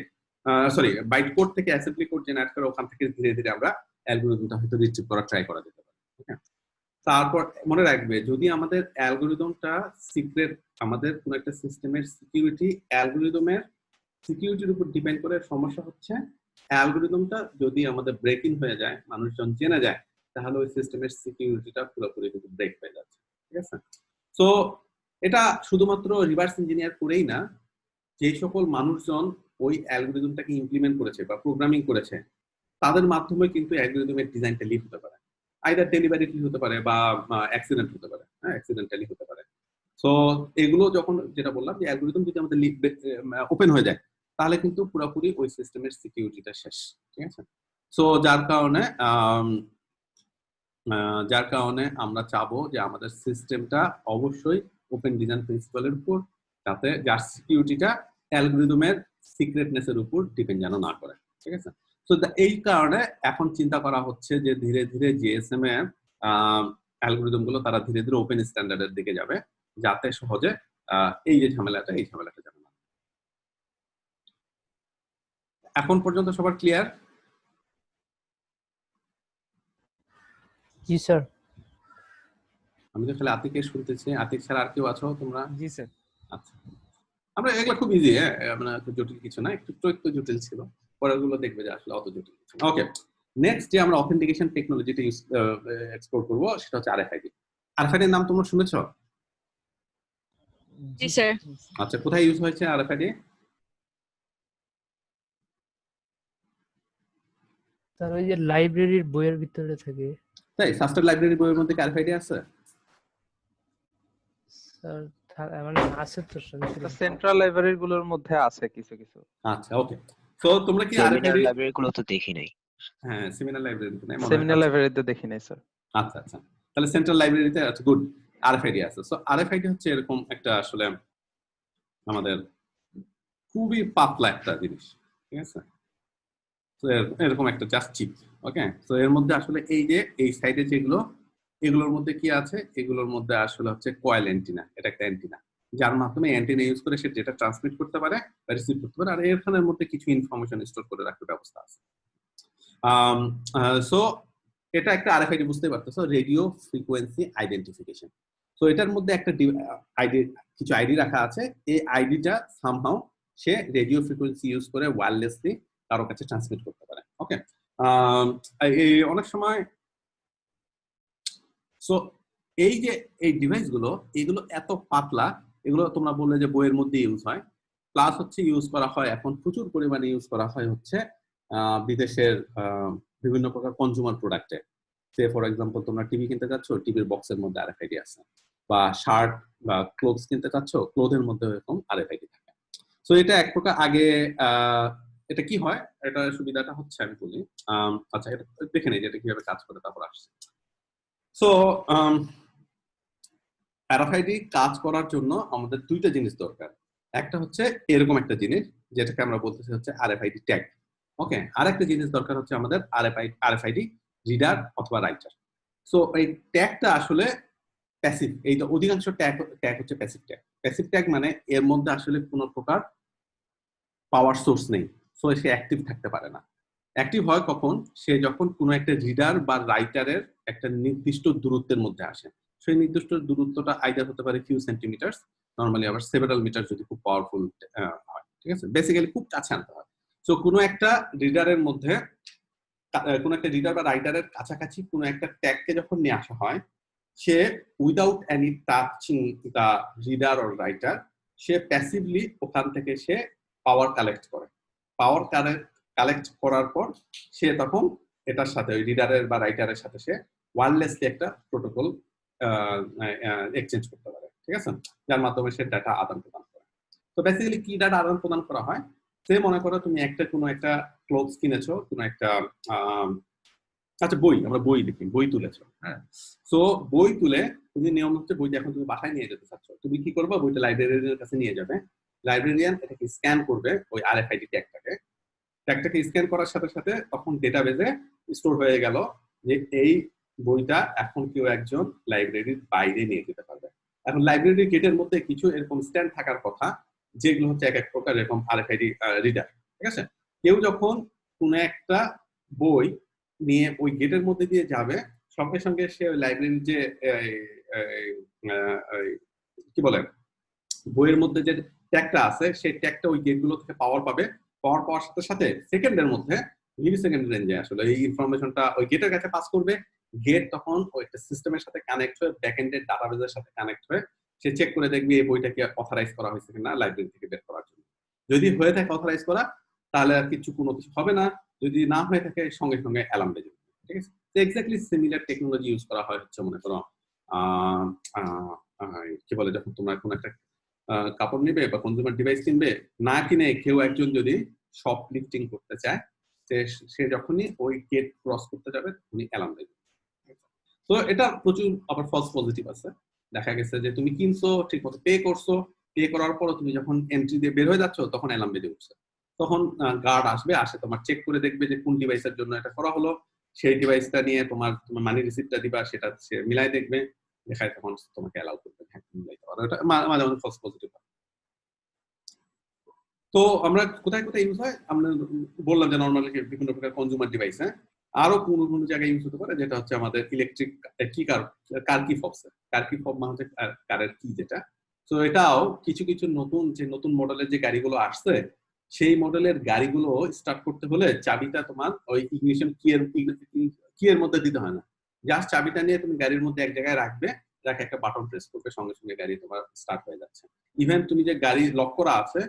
সরি বাইট কোড থেকে অ্যাসেম্বলি কোড জেনারেট করে ওখান থেকে ধীরে ধীরে আমরা অ্যালগরিদমটা হয়তো রিট্রিভ করা ট্রাই করা যেতে পারে। ওকে, তারপর মনে রাখবে যদি আমাদের অ্যালগরিদমটা সিক্রেট, আমাদের কোন একটা সিস্টেমের সিকিউরিটি অ্যালগরিদমের সিকিউরিটির উপর ডিপেন্ড করে, সমস্যা হচ্ছে অ্যালগরিদমটা যদি আমাদের ব্রেকিং হয়ে যায়, মানুষজন জেনে যায়, তাহলে ওই সিস্টেমের সিকিউরিটিটা পুরোপুরি কিন্তু ব্রেক হয়ে যাচ্ছে। ঠিক আছে, সো এটা শুধুমাত্র রিভার্স ইঞ্জিনিয়ার করেই না, যে সকল মানুষজন ওই অ্যালগরিদমটাকে ইমপ্লিমেন্ট করেছে বা প্রোগ্রামিং করেছে তাদের মাধ্যমে কিন্তু অ্যালগরিদমের ডিজাইনটা লিক হতে পারে, আইদার ডেলিভারিটলি হতে পারে বা অ্যাক্সিডেন্ট হতে পারে, হ্যাঁ অ্যাক্সিডেন্টালি হতে পারে। সো এগুলো যখন যেটা বললাম যে অ্যালগরিদম যদি আমাদের ওপেন হয়ে যায় তাহলে কিন্তু পুরোপুরি ওই সিস্টেমের সিকিউরিটিটা শেষ। ঠিক আছে, সো যার কারণে আমরা চাবো যে আমাদের সিস্টেমটা অবশ্যই ওপেন ডিজাইন প্রিন্সিপালের উপর, যাতে যার সিকিউরিটিটা অ্যালগরিদমের সিক্রেটনেসের উপর ডিপেন্ড যেন না করে। ঠিক আছে, তো এই কারণে এখন চিন্তা করা হচ্ছে যে ধীরে ধীরে জিএসএম এর অ্যালগরিদম গুলো তারা ধীরে ধীরে ওপেন স্ট্যান্ডার্ডের দিকে যাবে, যাতে সহজে এই ঝামেলাটা যাবে না। এখন পর্যন্ত সবার ক্লিয়ার? জি স্যার। আমি তো খালি আতিকে শুনতেছি, আতিক ছাড়া আর কেউ আছো তোমরা? জি স্যার। আচ্ছা, আমরা এগুলো খুব ইজি, হ্যাঁ মানে জটিল কিছু না, একটু জটিল ছিল, পরেরগুলো দেখবে যে আসলে অত জটিল কিছু না। ওকে, নেক্সট যে আমরা অথেন্টিকেশন টেকনোলজিটা এক্সপ্লোর করব সেটা হচ্ছে আরএফআইডি। আরএফআইডি এর নাম তোমরা শুনেছো? জি স্যার। আচ্ছা, কোথায় ইউজ হয়েছে আরএফআইডি? স্যার ওই যে লাইব্রেরির বইয়ের ভিতরে থাকে। তাই সাস্টার লাইব্রেরি বইয়ের মধ্যে কি আরএফআইডি আছে? স্যার মানে আছে তো স্যার, সেন্ট্রাল লাইব্রেরি গুলোর মধ্যে আছে কিছু কিছু। আচ্ছা, ওকে, তো তোমরা কি সেমিনার আরএফআইডি? লাইব্রেরি গুলো তো দেখি নাই। হ্যাঁ, সেমিনার লাইব্রেরিতে নাই, সেমিনার লাইব্রেরিতে দেখি নাই স্যার। আচ্ছা আচ্ছা, তাহলে সেন্ট্রাল লাইব্রেরিতে আছে, গুড। আরএফআইডি আছে। সো আরএফআইডি হচ্ছে এরকম একটা আসলে আমাদের খুবই পাতলা একটা জিনিস। ঠিক আছে, তো এরকম একটা জাস্ট চিপ। ওকে, তো এর মধ্যে আসলে এই যে এই সাইডে যেগুলো, এগুলোর মধ্যে কি আছে? এগুলোর মধ্যে আসলে হচ্ছে কয়েল অ্যান্টিনা। এটা একটা অ্যান্টিনা, যার মাধ্যমে অ্যান্টিনা ইউজ করে সে ডেটা ট্রান্সমিট করতে পারে বা রিসিভ করতে পারে, আর এখানের মধ্যে কিছু ইনফরমেশন স্টোর করে রাখার ব্যবস্থা আছে। সো এটা একটা আরএফআইডি, বুঝতেই পারতেছো, রেডিও ফ্রিকোয়েন্সি আইডেন্টিফিকেশন। তো এটার মধ্যে একটা আইডি, কিছু আইডি রাখা আছে। এই আইডিটা সামহাউ সে রেডিও ফ্রিকোয়েন্সি ইউজ করে ওয়্যারলেসলি কারো কাছে ট্রান্সমিট করতে পারে। ওকে, এই অনেক সময় সো এই যে এই ডিভাইস গুলো, এগুলো এত পাতলা, এগুলো তোমরা বললে যে বইয়ের মধ্যে ইউজ হয়, প্লাস হচ্ছে ইউজ করা হয় এখন প্রচুর পরিমাণে ইউজ করা হয় হচ্ছে বিদেশের বিভিন্ন প্রকার কনজিউমার প্রোডাক্টে। সে ফর এক্সাম্পল তোমরা টিভি কিনতে যাচ্ছ, টিভির বক্সের মধ্যে আরএফআইডি আছে, বা শার্ট বা ক্লোথস কিনতে চাচ্ছ, ক্লোথের মধ্যে এরকম আরএফআইডি থাকে। সো এটা এক প্রকার আগে এটা কি হয়, এটা সুবিধাটা হচ্ছে আমি বলি। আচ্ছা, এটা দেখে নেই যে এটা কিভাবে কাজ করে, তারপর আসছে। সো আরএফআইডি কাজ করার জন্য আমাদের দুইটা জিনিস দরকার। একটা হচ্ছে এরকম একটা জিনিস যেটাকে আমরা বলতেছি হচ্ছে আরএফআইডি ট্যাগ। ওকে, আরেকটা জিনিস দরকার হচ্ছে আমাদের আরএফআইডি রিডার অথবা রাইটার। সো এই ট্যাগটা আসলে প্যাসিভ, এইটা অধিকাংশ ট্যাগ হচ্ছে প্যাসিভ ট্যাগ। প্যাসিভ ট্যাগ মানে এর মধ্যে আসলে কোনো প্রকার পাওয়ার সোর্স নেই, সো সে অ্যাক্টিভ থাকতে পারে না। অ্যাক্টিভ হয় কখন? সে যখন কোনো একটা রিডার বা রাইটারের একটা নির্দিষ্ট দূরত্বের মধ্যে আসে। সেই নির্দিষ্ট দূরত্বটা আইদার হতে পারে ফিউ সেন্টিমিটার, নরমালি আবার সেভারাল মিটার যদি খুব পাওয়ারফুল হয়। ঠিক আছে, বেসিক্যালি খুব কাছে আনতে হয়। সো কোনো একটা রিডারের মধ্যে, কোনো একটা রিডার বা রাইটারের কাছাকাছি কোনো একটা ট্যাগকে যখন নিয়ে আসা হয়, সে without any touching the reader or writer, সে প্যাসিভলি ওখান থেকে সে পাওয়ার কালেক্ট করে। পাওয়ার কালেক্ট করার পর সে তখন এটার সাথে, ওই রিডারের বা রাইটারের সাথে সে ওয়্যারলেসলি একটা প্রোটোকল এক্সচেঞ্জ করতে পারে। ঠিক আছে, যার মাধ্যমে সে ডাটা আদান প্রদান করে। তো বেসিক্যালি কি ডাটা আদান প্রদান করা হয়? সে মনে করো তুমি কোনো একটা ক্লোথস কিনেছো, কোনো একটা আচ্ছা বই, আমরা বই দেখি, বই তুলেছো, হ্যাঁ। সো বই তুলে তুমি, নিয়ম হচ্ছে বইটা এখন তুমি বাসায় নিয়ে যেতে চাচ্ছ, তুমি কি করবে? বইটা লাইব্রেরিয়ানের কাছে নিয়ে যাবে, লাইব্রেরিয়ান এটাকে স্ক্যান করবে, ওই আরএফআইডি ট্যাগটাকে স্ক্যান করার সাথে সাথে তখন ডেটাবেজে স্টোর হয়ে গেল যে এই বইটা এখন কেউ একজন লাইব্রেরির বাইরে নিয়ে যেতে পারবে। এখন লাইব্রেরি গেটের মধ্যে কিছু এরকম স্ট্যান্ড থাকার কথা, যেগুলো হচ্ছে এক এক প্রকার এরকম আরএফআইডি রিডার। ঠিক আছে, কেউ যখন কোনো একটা বই নিয়ে ওই গেটের মধ্যে দিয়ে যাবে, সঙ্গে সঙ্গে সে ওই লাইব্রেরির যে কি বলে বইয়ের মধ্যে যে ট্যাগটা আছে সেই ট্যাগটা ওই গেটগুলো থেকে পাওয়ার সাথে সাথে সেকেন্ডের মধ্যে, মিলি সেকেন্ড রেঞ্জে আসলে এই ইনফরমেশনটা ওই গেটের কাছে পাস করবে। গেট তখন ওই একটা সিস্টেমের সাথে কানেক্ট হয়ে ব্যাকএন্ডের ডাটাবেজের সাথে কানেক্ট হয়ে সে চেক করে দেখবে এই বইটাকে অথরাইজ করা হয়েছে কিনা লাইব্রেরি থেকে বের করার জন্য। যদি হয়ে থাকে অথরাইজ করা, তাহলে আর কোনো কিছু হবে না। যদি না হয়ে থাকে সঙ্গে সঙ্গে অ্যালার্ম বেজে যাবে। ঠিক আছে, তো এক্স্যাক্টলি সিমিলার টেকনোলজি ইউজ করা হয় হচ্ছে মনে করো কি বলে যখন তোমরা কোনো একটা কাপড় নিবে বা কনজিউমার ডিভাইস কিনবে, না কিনে কেউ একজন যদি শপ লিফটিং করতে চায়, সে যখনই ওই গেট ক্রস করতে যাবে তখনই অ্যালার্ম দেবে। তো এটা প্রচুর আবার ফলস পজিটিভ আছে। দেখা গেছে যে তুমি কিনছো, ঠিক মতো পে করছো, পে করার পর তুমি যখন এন্ট্রি দিয়ে বের হয়ে যাচ্ছ তখন অ্যালার্ম বেজে উঠছে। তখন গার্ড আসে তোমার চেক করে দেখবে যে কোন ডিভাইসের জন্য এটা করা হলো, সেই ডিভাইসটা নিয়ে তোমার মানি রিসিপ্টটা দিবা, সেটা সে মিলাই দেখবে, দেখায় তখন তোমাকে অ্যালাউ করবে মিলাইতে পারো। এটা মাঝে মাঝে ফলস পজিটিভ। তো আমরা কোথায় কোথায় ইউজ হয় আমরা বললাম যে নর্মালি বিভিন্ন প্রকার কনজিউমার ডিভাইস, হ্যাঁ আরো কোনো কোনো জায়গায় ইউজ হতে পারে, যেটা হচ্ছে আমাদের ইলেকট্রিক কি কার কি ফবস, কার কি ফব মানে হচ্ছে কারের কি যেটা। তো এটাও কিছু কিছু নতুন মডেলের যে গাড়িগুলো আসছে, সেই মডেলের গাড়িগুলো স্টার্ট করতে হলে চাবিটা তোমার ওই ইগনিশন কি এর মধ্যে দিতে হয় না, জাস্ট চাবিটা নিয়ে তুমি গাড়ির মধ্যে এক জায়গায় রাখবে, রাখে একটা বাটন প্রেস করবে, সঙ্গে সঙ্গে গাড়ি তোমার স্টার্ট হয়ে যাচ্ছে। ইভেন তুমি যে গাড়ি লক করা আছে,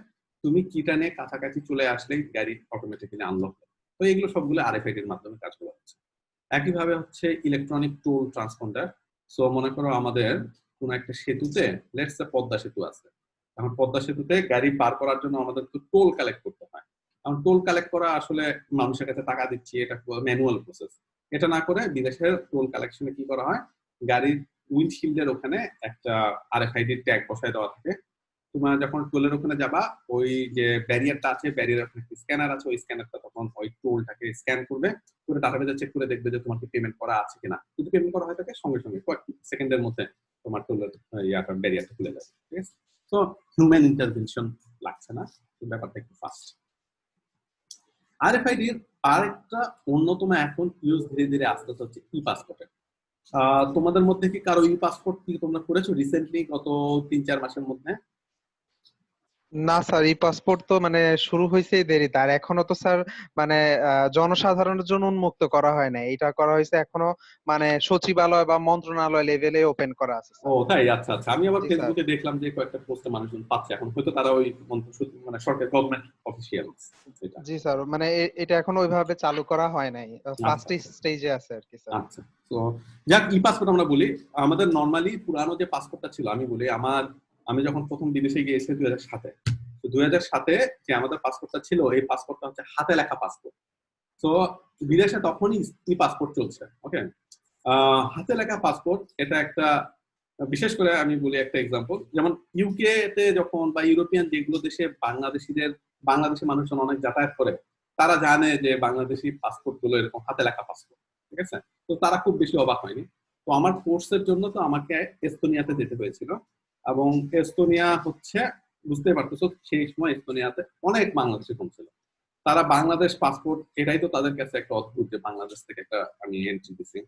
তুমি কিটা নিয়ে কাছাকাছি চলে আসলেই গাড়ি অটোমেটিক্যালি আনলক হয়। তো এগুলো সবগুলো আরএফআইডি এর মাধ্যমে কাজগুলো হচ্ছে। একইভাবে হচ্ছে ইলেকট্রনিক টোল ট্রান্সপন্ডার। সো মনে করো আমাদের কোন একটা সেতুতে, লেটস সে পদ্মা সেতু আছে, এখন পদ্মা সেতুতে গাড়ি পার করার জন্য আমাদের তো টোল কালেক্ট করতে হয়। এখন টোল কালেক্ট করা আসলে মানুষের কাছে টাকা দিচ্ছি, এটা ম্যানুয়াল প্রসেস। এটা না করে বিদেশের টোল কালেকশনে কি করা হয়, গাড়ির উইন্ডশিল্ডের ওখানে একটা আরএফআইডি ট্যাগ বসায় দেওয়া থাকে। তোমার যখন টোলের ওখানে যাবা, ওই যে ব্যারিয়ারটা আছে, ব্যারিয়ার ওখানে স্ক্যানার আছে, ওই স্ক্যানারটা তখন ওই টোলটাকে স্ক্যান করবে, করে ডাটাবেজে চেক করে দেখবে যে তোমার কি পেমেন্ট করা আছে কিনা। যদি পেমেন্ট করা হয় থাকে সঙ্গে সঙ্গে কয়েক সেকেন্ডের মধ্যে তোমার টোলের ব্যারিয়ারটা খুলে যাবে। ঠিক আছে, তো হিউম্যান ইন্টারভেনশন লাগছে না, ব্যাপারটা একটু ফাস্ট। আরএফআইডির আরেকটা অন্যতম এখন ইউজ ধীরে ধীরে আসতে হচ্ছে ই পাসপোর্টের। তোমাদের মধ্যে কি কারো ই পাসপোর্ট কি তোমরা করেছো রিসেন্টলি গত 3-4 মাসের মধ্যে? না স্যার, ই পাসপোর্ট তো মানে শুরু হয়েছে দেরিতে, আর এখনো তো স্যার মানে জনসাধারণের জন্য উন্মুক্ত করা হয় না। এটা করা হয়েছে এখনো মানে সচিবালয় বা মন্ত্রণালয় লেভেলে ওপেন করা আছে ও স্যার। তাই, আচ্ছা আচ্ছা। আমি আবার জি স্যার। ফেসবুকে দেখলাম যে কয়েকটা পোস্টে মানুষজন পাচ্ছে, এখন হয়তো তারা ওই মানে সরকার গভর্নমেন্ট অফিসিয়াল এটা। জি স্যার, মানে এটা এখনো ওইভাবে চালু করা হয় নাই, ফার্স্ট আচ্ছা স্টেজে আছে আর কি স্যার। আচ্ছা। তো যাক, ই পাসপোর্ট আমরা বলি। আমাদের নর্মালি পুরানো যে পাসপোর্টটা ছিল, আমি বলি আমি যখন প্রথম বিদেশে গিয়েছি 2007-এ, তো 2007-এ যে আমাদের পাসপোর্টটা ছিল, এই পাসপোর্টটা হচ্ছে হাতে লেখা পাসপোর্ট। তো বিদেশে তখনই ই পাসপোর্ট চলছে। ওকে, হাতে লেখা পাসপোর্ট এটা একটা, বিশেষ করে আমি বলি একটা এক্সাম্পল, যেমন ইউকে তে যখন বা ইউরোপিয়ান যেগুলো দেশে বাংলাদেশি মানুষজন অনেক যাতায়াত করে, তারা জানে যে বাংলাদেশি পাসপোর্ট গুলো এরকম হাতে লেখা পাসপোর্ট। ঠিক আছে, তো তারা খুব বেশি অবাক হয়নি। তো আমার কোর্সের জন্য তো আমাকে এস্তোনিয়াতে যেতে হয়েছিল, এবং এস্তোনিয়া হচ্ছে, বুঝতে পারতেছো সেই সময় এস্তোনিয়াতে অনেক বাংলাদেশি কম ছিল। তারা বাংলাদেশ পাসপোর্ট, এটাই তো তাদের কাছে একটা অদ্ভুত যে বাংলাদেশ থেকে একটা আমি এন্ট্রি দিছি।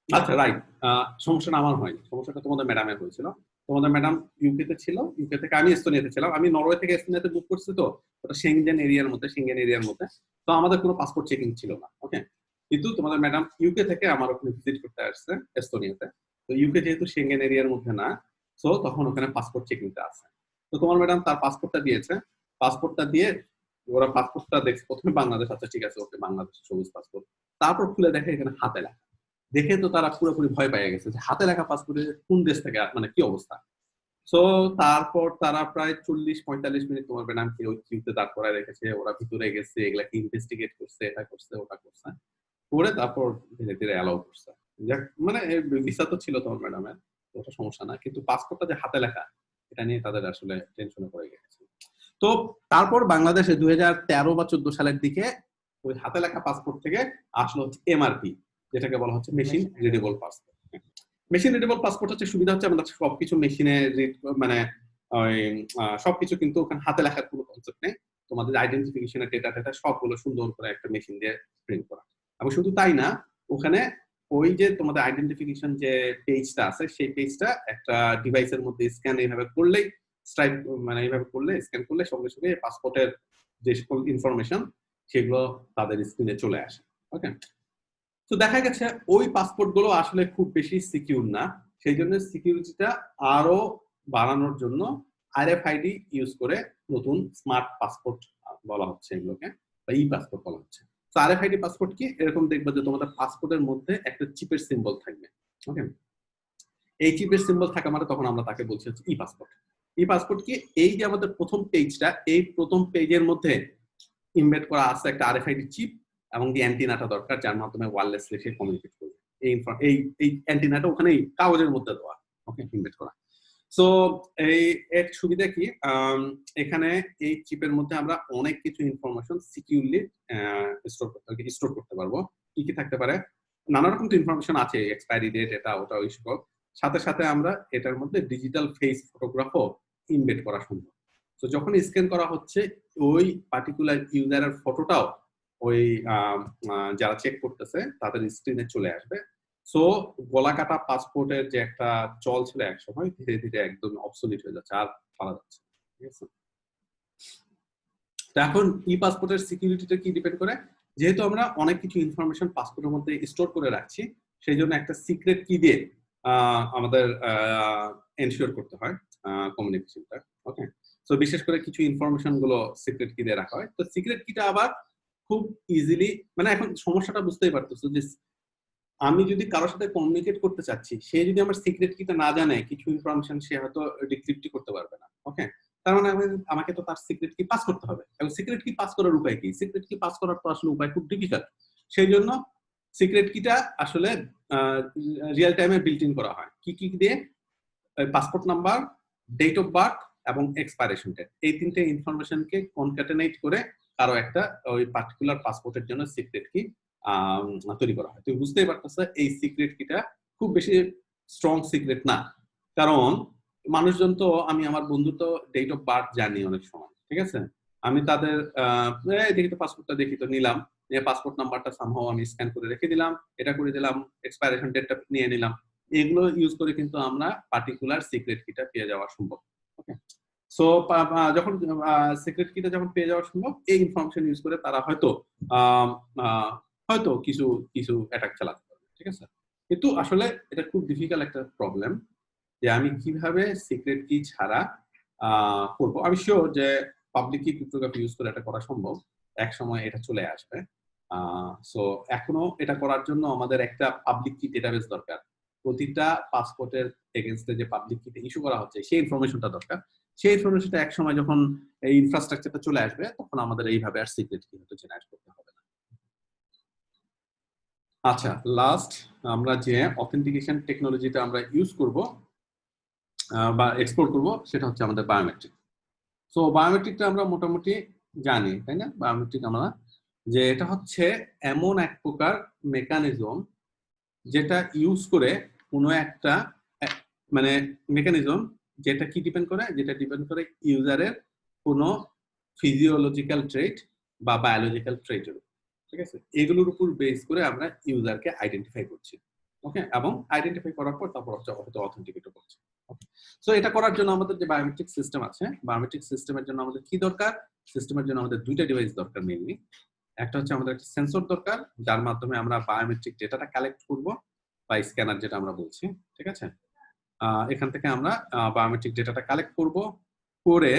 আচ্ছা রাইট, সমস্যাটা আমার হয়নি, সমস্যাটা তোমাদের ম্যাডামের হয়েছিল। তোমাদের ম্যাডাম ইউকে তে ছিল, ইউকে থেকে আমি এস্তোনিয়াতে ছিলাম। আমি নরওয়ে থেকে এস্তোনিয়াতে বুক করছি, তো ওটা সেঙ্গেন এরিয়ার মধ্যে, তো আমাদের কোনো পাসপোর্ট চেকিং ছিল না। ওকে, কিন্তু তোমাদের ম্যাডাম ইউকে থেকে আমার ওখানে ভিজিট করতে আসছে এস্তোনিয়াতে। তো ইউকে যেহেতু সেঙ্গেন এরিয়ার মধ্যে না, সো তখন ওখানে পাসপোর্ট চেকিংটা আছে। তো তোমার ম্যাডাম তার পাসপোর্টটা দিয়েছে, পাসপোর্টটা দিয়ে ওরা পাসপোর্টটা দেখছে প্রথমে বাংলাদেশ, আচ্ছা ঠিক আছে ওকে বাংলাদেশ সবুজ পাসপোর্ট। তারপর খুলে দেখে এখানে হাতে লেখা, দেখে তো তারা পুরোপুরি ভয় পেয়ে গেছে যে হাতে লেখা পাসপোর্টে কোন দেশ থেকে, মানে কি অবস্থা। সো তারপর তারা প্রায় 40-45 মিনিট তোমার ম্যাডামকে ওই কিউতে দাঁড় করায় রেখেছে, ওরা ভিতরে গেছে, এগুলাকে ইনভেস্টিগেট করছে, এটা করছে ওটা করছে, করে তারপর ধীরে ধীরে অ্যালাউ করছে। যাক, মানে ভিসা তো ছিল তোমার ম্যাডামের, ওটা সমস্যা না, কিন্তু পাসপোর্টটা যে হাতে লেখা এটা নিয়ে তাদের আসলে টেনশনে পড়ে গেছে। তো তারপর বাংলাদেশে 2013 বা 14 সালের দিকে ওই হাতে লেখা পাসপোর্ট থেকে আসলো হচ্ছে এমআরপি, যেটাকে বলা হচ্ছে machine readable passport. Machine readable passport হচ্ছে সুবিধা হচ্ছে আমাদের সবকিছু মেশিনে মানে সবকিছু কিন্তু ওখানে হাতে লেখার কোনো কনসেপ্ট নেই। তোমাদের আইডেন্টিফিকেশনের ডেটা সবগুলো সুন্দর করে একটা মেশিন দিয়ে প্রিন্ট করা। এবং শুধু তাই না, ওখানে ওই যে তোমাদের আইডেন্টিফিকেশন যে পেজটা আছে সেই পেজটা একটা ডিভাইসের মধ্যে স্ক্যান এইভাবে করলেই স্ট্রাইপ মানে এইভাবে করলে স্ক্যান করলে সঙ্গে সঙ্গে পাসপোর্টের যে সকল ইনফরমেশন সেগুলো তাদের স্ক্রিনে চলে আসে। ওকে, তো দেখা গেছে ওই পাসপোর্ট গুলো আসলে খুব বেশি সিকিউর না, সেই জন্য সিকিউরিটিটা আরো বাড়ানোর জন্য আরএফআইডি ইউজ করে নতুন স্মার্ট পাসপোর্ট বলা হচ্ছে এগুলোকে, বা ই পাসপোর্ট বলা হচ্ছে। তো আরএফআইডি পাসপোর্ট কি, এরকম দেখবে যে তোমাদের পাসপোর্টের মধ্যে একটা চিপের সিম্বল থাকবে। ওকে, এই চিপের সিম্বল থাকা মানে তখন আমরা তাকে বলছি হচ্ছে ই পাসপোর্ট। ই পাসপোর্ট কি, এই যে আমাদের প্রথম পেজটা, এই প্রথম পেজের মধ্যে ইমবেড করা আছে একটা আরএফআইডি চিপ এবং যে অ্যান্টিনাটা দরকার যার মাধ্যমে ওয়্যারলেসলি সে কমিউনিকেট করবে। এই অ্যান্টিনাটা ওখানেই কাগজের মধ্যে দেওয়া, ওকে, ইমবেড করা। সো এই এর সুবিধা কি, এখানে এই চিপের মধ্যে আমরা অনেক কিছু ইনফরমেশন সিকিউরলি স্টোর করতে পারবো। কি কি থাকতে পারে, নানা রকম তো ইনফরমেশন আছে, এক্সপায়ারি ডেট, এটা ওটা ওই সকল। সাথে সাথে আমরা এটার মধ্যে ডিজিটাল ফেস ফটোগ্রাফও ইমবেড করা সম্ভব। তো যখন স্ক্যান করা হচ্ছে ওই পার্টিকুলার ইউজারের ফটোটাও ওই যারা চেক করতেছে তাদের স্ক্রিনে চলে আসবে। সো গলা কাটা পাসপোর্টের যে একটা চল ছিল এক সময়, ধীরে ধীরে একদম অবসলিট হয়ে যাচ্ছে, আর পাওয়া যাচ্ছে। ঠিক আছে, তো এখন ই পাসপোর্টের সিকিউরিটিটা কি ডিপেন্ড করে, যেহেতু আমরা অনেক কিছু ইনফরমেশন পাসপোর্টের মধ্যে স্টোর করে রাখছি, সেই জন্য একটা সিক্রেট কি দিয়ে আমাদের এনশিওর করতে হয় কমিউনিকেশনটা। ওকে, সো বিশেষ করে কিছু ইনফরমেশন গুলো সিক্রেট কি দিয়ে রাখা হয়। তো সিক্রেট কিটা আবার খুব ইজিলি, মানে এখন সমস্যাটা বুঝতেই পারতেছো যে আমি যদি কারোর সাথে কমিউনিকেট করতে চাচ্ছি, সে যদি আমার সিক্রেট কিটা না জানে, কিছু ইনফরমেশন সে হয়তো ডিক্রিপ্ট করতে পারবে না। ওকে, তার মানে আমাকে তো তার সিক্রেট কি পাস করতে হবে, এবং সিক্রেট কি পাস করার উপায় কি, সিক্রেট কি পাস করার তো আসলে উপায় খুব ডিফিকাল্ট। সেই জন্য সিক্রেট কিটা আসলে রিয়েল টাইমে বিল্ট ইন করা হয় কি কি দিয়ে, passport number, date of birth এবং এক্সপায়ারেশন ডেট, এই তিনটে ইনফরমেশনকে কনক্যাটেনেট করে কারো একটা ওই পার্টিকুলার পাসপোর্টের জন্য সিক্রেট কি তৈরি করা হয়। তুমি বুঝতেই পারতেছ এই সিক্রেট কিটা খুব বেশি স্ট্রং সিক্রেট না, কারণ মানুষজন তো, আমি আমার বন্ধু তো ডেট অফ বার্থ জানি অনেক সময়, ঠিক আছে, আমি তাদের দেখি তো পাসপোর্টটা দেখি তো নিলাম, পাসপোর্ট নাম্বারটা সামহাও আমি স্ক্যান করে রেখে দিলাম, এটা করে দিলাম, এক্সপায়ারেশন ডেটটা নিয়ে নিলাম, এগুলো ইউজ করে কিন্তু আমরা পার্টিকুলার সিক্রেট কিটা পেয়ে যাওয়া সম্ভব। ওকে, সো যখন সিক্রেট কিটা যখন পেয়ে যাওয়া সম্ভব, এই ইনফরমেশন ইউজ করে তারা হয়তো হয়তো কিছু কিছু অ্যাটাক চালাতে পারবে। ঠিক আছে, কিন্তু আসলে এটা খুব ডিফিকাল্ট একটা প্রবলেম যে আমি কিভাবে সিক্রেট কি ছাড়া করব। আমি শিওর যে পাবলিক কি ক্রিপ্টোগ্রাফি ইউজ করে এটা করা সম্ভব, এক সময় এটা চলে আসবে। সো এখনো এটা করার জন্য আমাদের একটা পাবলিক কি ডেটাবেস দরকার, প্রতিটা পাসপোর্টের এগেইনস্টে যে পাবলিক কিতে ইস্যু করা হচ্ছে সেই ইনফরমেশনটা দরকার। সেই ইনফরমেশনটা এক সময় যখন এই ইনফ্রাস্ট্রাকচারটা চলে আসবে, তখন আমাদের এইভাবে আর সিক্রেট কি হয়তো জেনারেট করতে হবে না। আচ্ছা, লাস্ট আমরা যে অথেন্টিকেশন টেকনোলজিটা আমরা ইউজ করব বা এক্সপ্লোর করব, সেটা হচ্ছে আমাদের বায়োমেট্রিক। সো বায়োমেট্রিকটা আমরা মোটামুটি জানি, তাই না? বায়োমেট্রিক আমরা যে এটা হচ্ছে এমন এক প্রকার মেকানিজম যেটা ইউজ করে কোনো একটা মানে মেকানিজম যেটা কি ডিপেন্ড করে, যেটা ডিপেন্ড করে ইউজারের কোনো ফিজিওলজিক্যাল ট্রেট বা বায়োলজিক্যাল ট্রেটের, ঠিক আছে, এগুলোর উপর বেস করে আমরা ইউজারকে আইডেন্টিফাই করছি। ওকে, এবং আইডেন্টিফাই করার পর তারপর হয়তো অথেন্টিকেট করছি। সো এটা করার জন্য আমাদের যে বায়োমেট্রিক সিস্টেম আছে, বায়োমেট্রিক সিস্টেমের জন্য আমাদের কি দরকার, সিস্টেমের জন্য আমাদের দুইটা ডিভাইস দরকার মেইনলি। একটা হচ্ছে আমাদের একটা সেন্সর দরকার যার মাধ্যমে আমরা বায়োমেট্রিক ডেটাটা কালেক্ট করব, বা স্ক্যানার যেটা আমরা বলছি, ঠিক আছে। এখান থেকে আমরা বায়োমেট্রিক ডেটাটা কালেক্ট করব, করে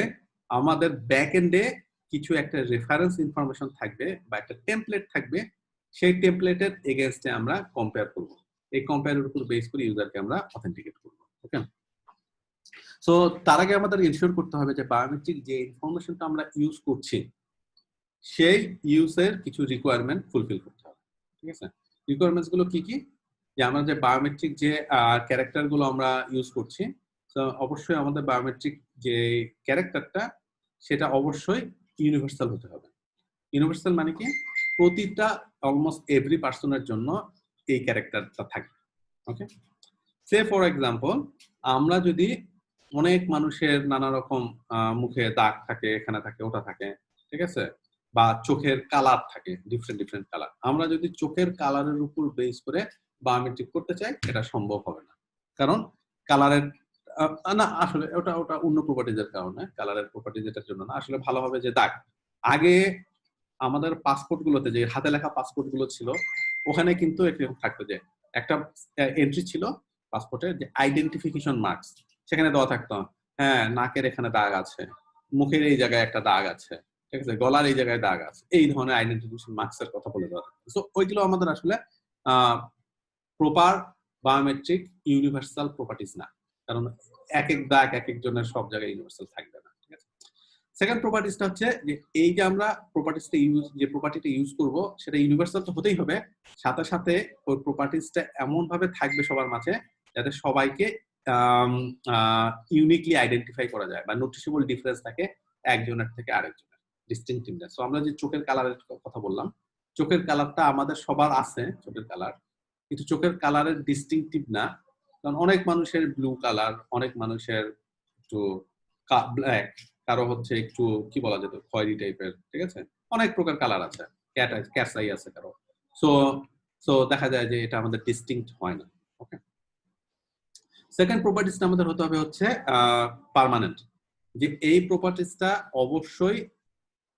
আমাদের ব্যাক এন্ডে কিছু একটা রেফারেন্স ইনফরমেশন থাকবে বা একটা টেমপ্লেট থাকবে, সেই টেমপ্লেটের এগেইনস্টে আমরা কম্পেয়ার করব। এই কম্পেয়ারের উপর বেস করে ইউজারকে আমরা অথেন্টিকেট করব। ওকে, সো তার আগে আমাদের ইনশিওর করতে হবে যে বায়োমেট্রিক যে ইনফরমেশনটা আমরা ইউজ করছি সেই ইউজের কিছু রিকোয়ারমেন্ট ফুলফিল করতে হবে। ঠিক আছে, রিকোয়ারমেন্টস গুলো কি কি, যে আমরা যে বায়োমেট্রিক যে ক্যারেক্টার গুলো আমরা ইউজ করছি, তো অবশ্যই আমাদের বায়োমেট্রিক যে ক্যারেক্টারটা সেটা অবশ্যই ইউনিভার্সাল হতে হবে। ইউনিভার্সাল মানে কি, প্রতিটা অলমোস্ট এভরি পার্সনের জন্য এই ক্যারেক্টারটা থাকবে। ওকে, সে ফর এক্সাম্পল আমরা যদি অনেক মানুষের নানা রকম মুখে দাগ থাকে, এখানে থাকে, ওটা থাকে, ঠিক আছে, বা চোখের কালার থাকে ডিফারেন্ট ডিফারেন্ট কালার। আমরা যদি চোখের কালারের উপর বেস করে বায়োমেট্রিক করতে চাই এটা সম্ভব হবে না, কারণ কালারের না আসলে ওটা ওটা অন্য প্রপার্টিজের কারণে, কালারের প্রপার্টিজ এটার জন্য না। আসলে ভালো হবে যে দাগ আগে আমাদের পাসপোর্ট গুলোতে যে হাতে লেখা পাসপোর্ট গুলো ছিল ওখানে কিন্তু এরকম থাকতো যে একটা এন্ট্রি ছিল পাসপোর্টের যে আইডেন্টিফিকেশন মার্কস, সেখানে দেওয়া থাকতো হ্যাঁ নাকের এখানে দাগ আছে, মুখের এই জায়গায় একটা দাগ আছে, ঠিক আছে, গলার এই জায়গায় দাগ আছে, এই ধরনের আইডেন্টিফিকেশন মার্কস এর কথা বলে দেওয়া থাকতো। সো ওইগুলো আমাদের আসলে প্রপার বায়োমেট্রিক ইউনিভার্সাল প্রপার্টিজ না, কারণ এক এক দাগ এক একজনের সব জায়গায় ইউনিভার্সাল থাকবে না। ঠিক আছে, সেকেন্ড প্রপার্টিসটা হচ্ছে যে এই যে আমরা প্রপার্টিসটা যে প্রপার্টিটা ইউজ করব সেটা ইউনিভার্সাল তো হতেই হবে, সাথে সাথে ওই প্রপার্টিসটা এমন ভাবে থাকবে সবার মাঝে যাতে সবাইকে ইউনিকলি আইডেন্টিফাই করা যায় বা নোটিসেবল ডিফারেন্স থাকে একজনের থেকে আরেকজনের, ডিস্টিংক্টিভনেস। সো আমরা যে চোখের কালারের কথা বললাম, চোখের কালারটা আমাদের সবার আছে চোখের কালার, কিন্তু চোখের কালারের ডিস্টিংক্টিভ না, কারণ অনেক মানুষের ব্লু কালার, অনেক মানুষের একটু ব্ল্যাক, কারো হচ্ছে একটু কি বলা যেত খয়েরি টাইপের, ঠিক আছে, অনেক প্রকার কালার আছে, ক্যাটস আই আছে কারো। সো সো দেখা যায় যে এটা আমাদের ডিস্টিংক্ট হয় না। ওকে, সেকেন্ড প্রপার্টিসটা আমাদের হতে হবে হচ্ছে পার্মানেন্ট, যে এই প্রপার্টিসটা অবশ্যই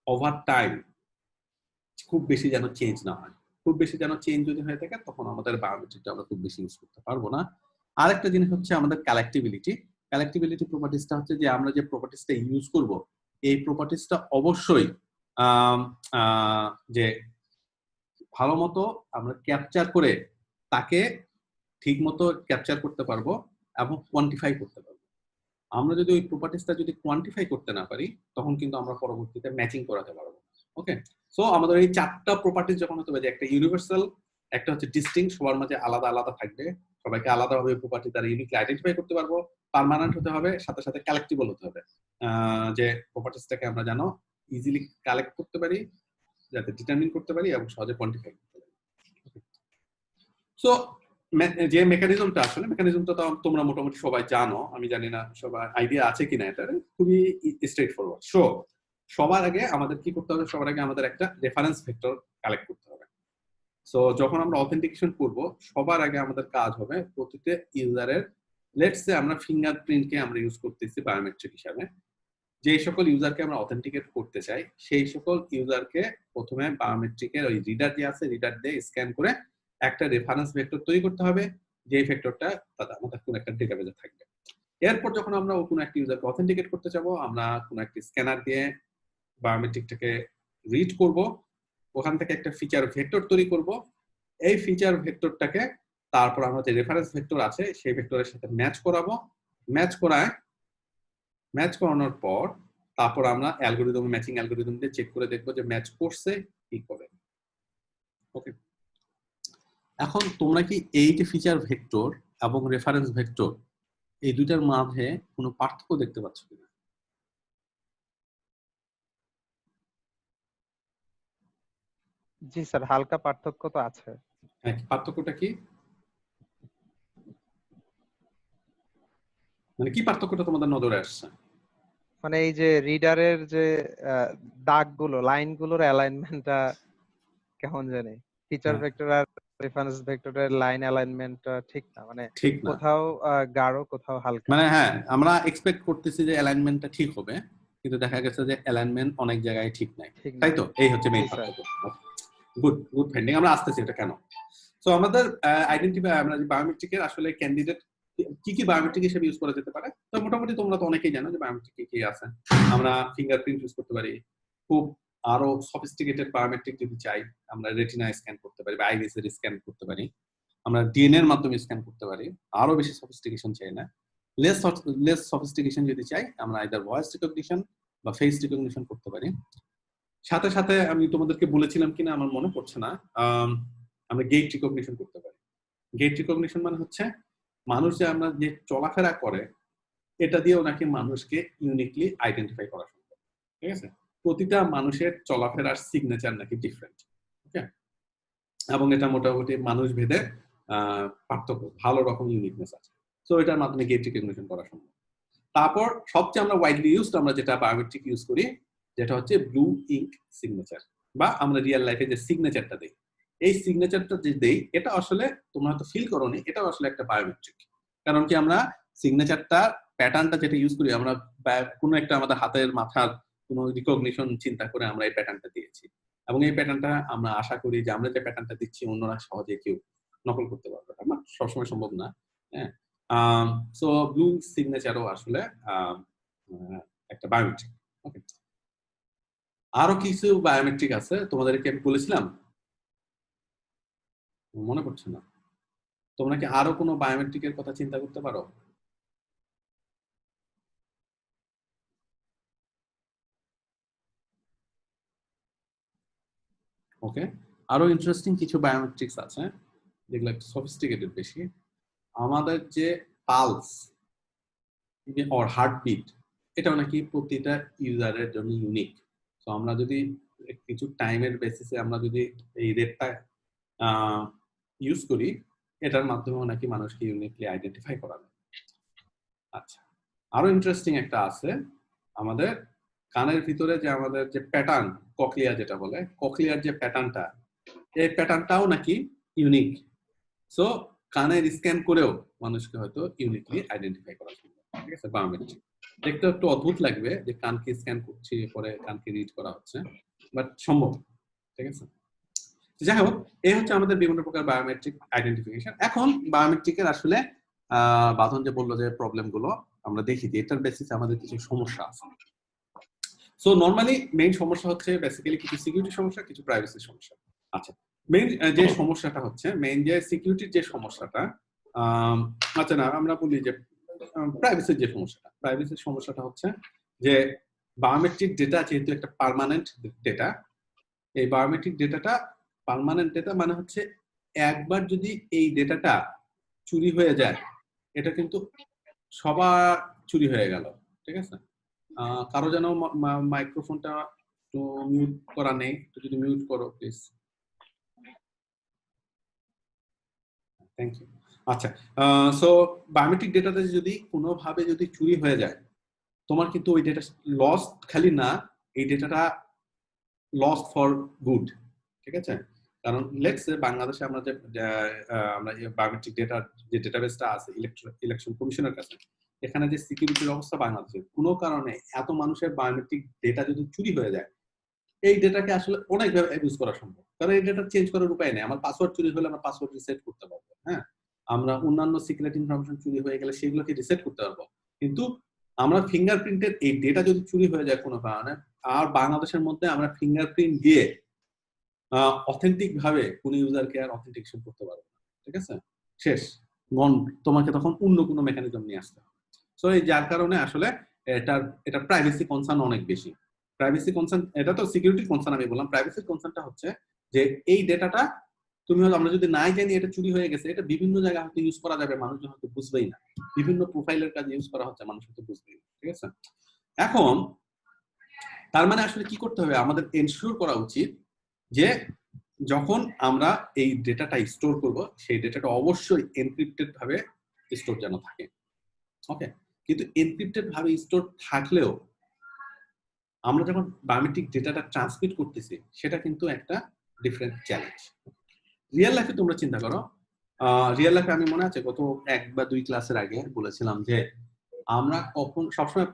ওভার টাইম খুব বেশি যেন চেঞ্জ না হয়। খুব বেশি যেন চেঞ্জ যদি হয়ে থাকে তখন আমাদের বায়োমেট্রিকটা আমরা খুব বেশি ইউজ করতে পারবো না। আরেকটা জিনিস হচ্ছে আমাদের কালেক্টিবিলিটি। কালেক্টিবিলিটি প্রপার্টিসটা হচ্ছে যে আমরা যে প্রপার্টিসটা ইউজ করব এই প্রপার্টিসটা অবশ্যই যে ভালো মতো আমরা ক্যাপচার করে তাকে ঠিক মতো ক্যাপচার করতে পারবো এবং কোয়ান্টিফাই করতে পারবো। আমরা যদি ওই প্রপার্টিসটা যদি কোয়ান্টিফাই করতে না পারি তখন কিন্তু আমরা পরবর্তীতে ম্যাচিং করাতে পারবো। ওকে, সো আমাদের এই চারটা প্রপার্টিস যখন হতে হবে, যে একটা ইউনিভার্সাল, একটা হচ্ছে ডিস্টিংক্ট সবার মাঝে আলাদা আলাদা থাকবে, সবাইকে আলাদাভাবে প্রপার্টি দ্বারা ইউনিকলি আইডেন্টিফাই করতে পারবো, পার্মানেন্ট হতে হবে, সাথে সাথে কালেক্টিবল হতে হবে, যে প্রপার্টিসটাকে আমরা যেন ইজিলি কালেক্ট করতে পারি, যাতে ডিটারমিন করতে পারি এবং সহজে কোয়ান্টিফাই করতে পারি। সো যে মেকানিজমটা, আসলে মেকানিজমটা তো তোমরা মোটামুটি সবাই জানো, আমি জানি না সবার আইডিয়া আছে কিনা, এটা খুবই স্ট্রেট ফরওয়ার্ড। সো সবার আগে আমাদের কি করতে হবে, সবার আগে আমাদের একটা রেফারেন্স ভেক্টর কালেক্ট করতে হবে। সো যখন আমরা অথেন্টিকেশন করব সবার আগে আমাদের কাজ হবে প্রতিটা ইউজারের, লেটস সে আমরা ফিঙ্গারপ্রিন্টকে আমরা ইউজ করতেছি বায়োমেট্রিক হিসাবে, যে সকল ইউজারকে আমরা অথেন্টিকেট করতে চাই সেই সকল ইউজারকে প্রথমে বায়োমেট্রিকের ওই রিডার যে আছে রিডার দিয়ে স্ক্যান করে একটা রেফারেন্স ভেক্টর তৈরি করতে হবে, যে ভেক্টরটা আমাদের কোন একটা ডেটাবেজে থাকবে। এরপর যখন আমরা কোন একটা ইউজারকে অথেন্টিকেট করতে যাব আমরা কোন একটা স্ক্যানার দিয়ে বায়োমেট্রিকটাকে রিড করব, ওখান থেকে একটা ফিচার ভেক্টর তৈরি করব, এই ফিচার ভেক্টরটাকে তারপর আমরা যে রেফারেন্স ভেক্টর আছে সেই ভেক্টরের সাথে ম্যাচ করাবো, ম্যাচ করানোর পর তারপর আমরা অ্যালগরিদম, ম্যাচিং অ্যালগরিদম দিয়ে চেক করে দেখবো যে ম্যাচ করছে কি করে। ওকে, এখন তোমরা কি এই যে ফিচার ভেক্টর এবং রেফারেন্স ভেক্টর এই দুইটার মাঝে কোনো পার্থক্য দেখতে পাচ্ছ কিনা? জি স্যার, হালকা পার্থক্য তো আছে। হ্যাঁ, পার্থক্যটা কি, মানে কি পার্থক্যটা তোমাদের নজরে আসছে? মানে এই যে রিডারের যে দাগগুলো, লাইনগুলোর অ্যালাইনমেন্টটা কেমন জানি, ফিচার হ্যাঁ, ভেক্টর আর রেফারেন্স ভেক্টরের লাইন অ্যালাইনমেন্টটা ঠিক না, মানে ঠিক না, কোথাও গাঢ় কোথাও হালকা। মানে হ্যাঁ আমরা এক্সপেক্ট করতেছি যে অ্যালাইনমেন্টটা ঠিক হবে, কিন্তু দেখা গেছে যে অ্যালাইনমেন্ট অনেক জায়গায় ঠিক নাই, ঠিক তাই না। তো? এই হচ্ছে জি মেইন স্যার। পার্থক্য। গুড গুড ফাইন্ডিং, আমরা আসতেছি এটা কেন। সো আমাদের আইডেন্টিফাই, আমরা যে বায়োমেট্রিকের আসলে ক্যান্ডিডেট কি কি বায়োমেট্রিক হিসেবে ইউজ করা যেতে পারে, তো মোটামুটি তোমরা তো অনেকেই জানো যে বায়োমেট্রিক কি কি আছে। আমরা ফিঙ্গারপ্রিন্ট ইউজ করতে পারি, খুব আরো সফিস্টিকেটেড বায়োমেট্রিক যদি চাই আমরা রেটিনা স্ক্যান করতে পারি বা আইরিস এর স্ক্যান করতে পারি, আমরা ডিএনএ এর মাধ্যমে স্ক্যান করতে পারি, আরো বেশি সফিস্টিকেশন চাই না। লেস সফিস্টিকেশন যদি চাই আমরা আইদার ভয়েস রিকগনিশন বা ফেস রিকগনিশন করতে পারি। সাথে সাথে আমি তোমাদেরকে বলেছিলাম কিনা আমার মনে পড়ছে না, আমরা গেট রিকগনিশন করতে পারি। গেট রিকগনিশন মানে হচ্ছে মানুষ যে আমরা যে চলাফেরা করে এটা দিয়েও নাকি মানুষকে ইউনিকলি আইডেন্টিফাই করা সম্ভব। ঠিক আছে, প্রতিটা মানুষের চলাফেরার সিগনেচার নাকি ডিফারেন্ট। ওকে, এবং এটা মোটামুটি মানুষ ভেদে পার্থক্য, ভালো রকম ইউনিকনেস আছে। সো এটার মাধ্যমে গেট রিকগনিশন করা সম্ভব। তারপর সবচেয়ে আমরা ওয়াইডলি ইউজড আমরা যেটা বায়োমেট্রিক ইউজ করি যেটা হচ্ছে ব্লু ইঙ্ক সিগনেচার, বা আমরা রিয়েল লাইফে যে সিগনেচারটা দিই, এই সিগনেচারটা যে দেই এটা আসলে তোমরা হয়তো ফিল করোনি, এটাও আসলে একটা বায়োমেট্রিক। কারণ কি আমরা সিগনেচারটা প্যাটার্নটা যেটা ইউজ করি আমরা কোনো একটা আমাদের হাতের মাথার কোনো রিকগনিশন চিন্তা করে আমরা এই প্যাটার্নটা দিয়েছি, এবং এই প্যাটার্নটা আমরা আশা করি যে আমরা যে প্যাটার্নটা দিচ্ছি অন্যরা সহজে কেউ নকল করতে পারবে না, সবসময় সম্ভব না। হ্যাঁ, সো ব্লু সিগনেচারও আসলে একটা বায়োমেট্রিক। ওকে, আরো কিছু বায়োমেট্রিক আছে, তোমাদেরকে আমি বলেছিলাম, মনে পড়ছে না। তোমরা কি আরো কোনো বায়োমেট্রিকের কথা চিন্তা করতে পারো? ওকে, আরো ইন্টারেস্টিং কিছু বায়োমেট্রিক্স আছে যেগুলো একটু সফিস্টিকেটেড বেশি। আমাদের যে পালস অর হার্টবিট, এটাও নাকি প্রতিটা ইউজারের জন্য ইউনিক। তো আমরা যদি কিছু টাইমের বেসিসে আমরা যদি এই রেটটা ইউজ করি, এটার মাধ্যমেও নাকি মানুষকে ইউনিকলি আইডেন্টিফাই করা যায়। আচ্ছা, আরো ইন্টারেস্টিং একটা আছে, আমাদের কানের ভিতরে যে আমাদের যে প্যাটার্ন, ককলিয়া যেটা বলে, ককলিয়ার যে প্যাটার্নটা, এই প্যাটার্নটাও নাকি ইউনিক। সো কানের স্ক্যান করেও মানুষকে হয়তো ইউনিকলি আইডেন্টিফাই করা সম্ভব। ঠিক আছে, বায়োমেট্রিক দেখতে একটু অদ্ভুত লাগবে যে কানকে স্ক্যান করছি পরে কানকে রিড করা হচ্ছে, বাট সম্ভব। ঠিক আছে, যাই হোক, এই হচ্ছে আমাদের বিভিন্ন প্রকার বায়োমেট্রিক আইডেন্টিফিকেশন। এখন বায়োমেট্রিকের আসলে বাঁধন যে বললো যে প্রবলেম গুলো আমরা দেখি যে এটার বেসিসে আমাদের কিছু সমস্যা আছে। সো নর্মালি মেইন সমস্যা হচ্ছে বেসিক্যালি কিছু সিকিউরিটি সমস্যা, কিছু প্রাইভেসি সমস্যা। আচ্ছা, মেইন যে সমস্যাটা হচ্ছে, মেইন যে সিকিউরিটির যে সমস্যাটা, আচ্ছা না আমরা বলি যে প্রাইভেসির যে সমস্যাটা, প্রাইভেসির সমস্যাটা হচ্ছে যে বায়োমেট্রিক ডেটা যেহেতু একটা পার্মানেন্ট ডেটা, এই বায়োমেট্রিক ডেটাটা পার্মানেন্ট ডেটা মানে হচ্ছে একবার যদি এই ডেটাটা চুরি হয়ে যায়, এটা কিন্তু সবার চুরি হয়ে গেল। ঠিক আছে, কারো যেন মাইক্রোফোনটা একটু মিউট করা নেই, একটু যদি মিউট করো প্লিজ। Thank you. আচ্ছা, সো বায়োমেট্রিক ডেটাতে যদি কোনোভাবে যদি চুরি হয়ে যায়, তোমার কিন্তু ওই ডেটা লস্ট খালি না, এই ডেটাটা লস্ট ফর গুড। ঠিক আছে, কারণ লেটস সে বাংলাদেশে আমরা যে আমরা বায়োমেট্রিক ডেটার যে ডেটাবেসটা আছে ইলেকশন কমিশনের কাছে, এখানে যে সিকিউরিটির অবস্থা বাংলাদেশে কোনো কারণে এত মানুষের বায়োমেট্রিক ডেটা যদি চুরি হয়ে যায়, এই ডেটাকে আসলে অনেকভাবে ইউজ করা সম্ভব। কারণ এই ডেটা চেঞ্জ করার উপায় নেই। আমার পাসওয়ার্ড চুরি হলে আমরা পাসওয়ার্ড রিসেট করতে পারবো। হ্যাঁ, আমরা অন্যান্য সিক্রেট ইনফরমেশন চুরি হয়ে গেলে সেগুলোকে রিসেট করতে পারবো। কিন্তু আমরা ফিঙ্গারপ্রিন্টের এই ডেটা যদি চুরি হয়ে যায় কোনো কারণে, আর বাংলাদেশের মধ্যে আমরা ফিঙ্গারপ্রিন্ট দিয়ে অথেন্টিক ভাবে কোন ইউজারকে আর অথেন্টিকেশন করতে পারবো না। ঠিক আছে, শেষ, নন, তোমাকে তখন অন্য কোনো মেকানিজম নিয়ে আসতে হবে। সো এই যার কারণে আসলে এটা প্রাইভেসি কনসার্ন অনেক বেশি। প্রাইভেসি কনসার্ন, এটা তো সিকিউরিটি কনসার্ন আমি বললাম, প্রাইভেসি কনসার্নটা হচ্ছে যে এই ডেটাটা তুমি হয়তো আমরা যদি নাই জানি এটা চুরি হয়ে গেছে, এটা বিভিন্ন জায়গায় হয়তো ইউজ করা যাবে, মানুষজন হয়তো বুঝবেই না, বিভিন্ন প্রোফাইলের কাজে ইউজ করা হচ্ছে, মানুষ হয়তো বুঝবেই না। ঠিক আছে, এখন তার মানে আসলে কি করতে হবে, আমাদের এনশিওর করা উচিত যে যখন আমরা এই ডেটাটা স্টোর করব, সেই ডেটাটা অবশ্যই এনক্রিপ্টেড ভাবে স্টোর যেন থাকে। ওকে, কিন্তু এনক্রিপ্টেড ভাবে স্টোর থাকলেও আমরা যখন বায়োমেট্রিক ডেটাটা ট্রান্সমিট করতেছি, সেটা কিন্তু একটা ডিফারেন্ট চ্যালেঞ্জ। রিয়েল লাইফে তোমরা চিন্তা করো, রিয়েল লাইফে আমি মনে আছে গত 1 বা 2 ক্লাসের আগে বলেছিলাম যে আমরা কখন সবসময়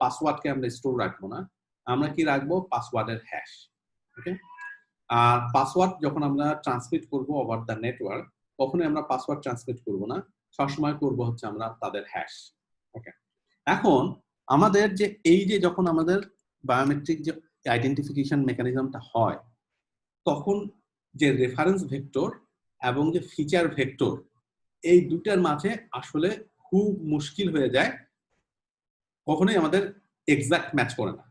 পাসওয়ার্ডকে আমরা স্টোর রাখবো না, আমরা কি রাখবো, পাসওয়ার্ডের হ্যাশ। ওকে, আর পাসওয়ার্ড যখন আমরা ট্রান্সমিট করব ওভার দ্য নেটওয়ার্ক, কখনোই আমরা পাসওয়ার্ড ট্রান্সমিট করব না, সবসময় করব হচ্ছে আমরা তাদের হ্যাশ। ওকে, এখন আমাদের যে এই যে যখন আমাদের বায়োমেট্রিক যে আইডেন্টিফিকেশন মেকানিজমটা হয়, তখন যে রেফারেন্স ভেক্টর এবং যে ফিচার ভেক্টর, এই দুটার মাঝে আসলে খুব মুশকিল হয়ে যায়, কখনোই আমাদের এক্সাক্ট ম্যাচ করে না।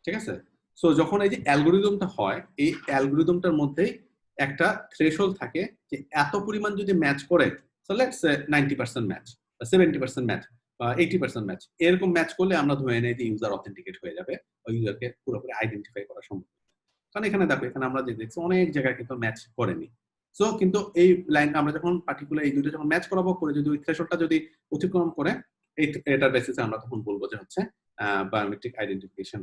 ঠিক আছে, সো যখন এই যে অ্যালগোরিদমটা হয়, এই অ্যালগোরিদমটার মধ্যেই একটা থ্রেশহোল্ড থাকে যে এত পরিমাণ যদি ম্যাচ করে, সো লেটস সে 90% ম্যাচ বা 70% ম্যাচ বা 80% ম্যাচ, এরকম ম্যাচ করলে আমরা ধরে নেই যে ইউজার অথেন্টিকেট হয়ে যাবে, ওই ইউজারকে পুরোপুরি আইডেন্টিফাই করা সম্ভব। কারণ এখানে দেখো, এখানে আমরা যে দেখছি অনেক জায়গায় কিন্তু ম্যাচ করেনি। সো কিন্তু এই লাইন আমরা যখন পার্টিকুলার এই দুটো যখন ম্যাচ করাবো, করে যদি ওই থ্রেশহোল্ডটা যদি অতিক্রম করে, এটার বেসিসে আমরা তখন বলবো যে হচ্ছে বায়োমেট্রিক আইডেন্টিফিকেশন।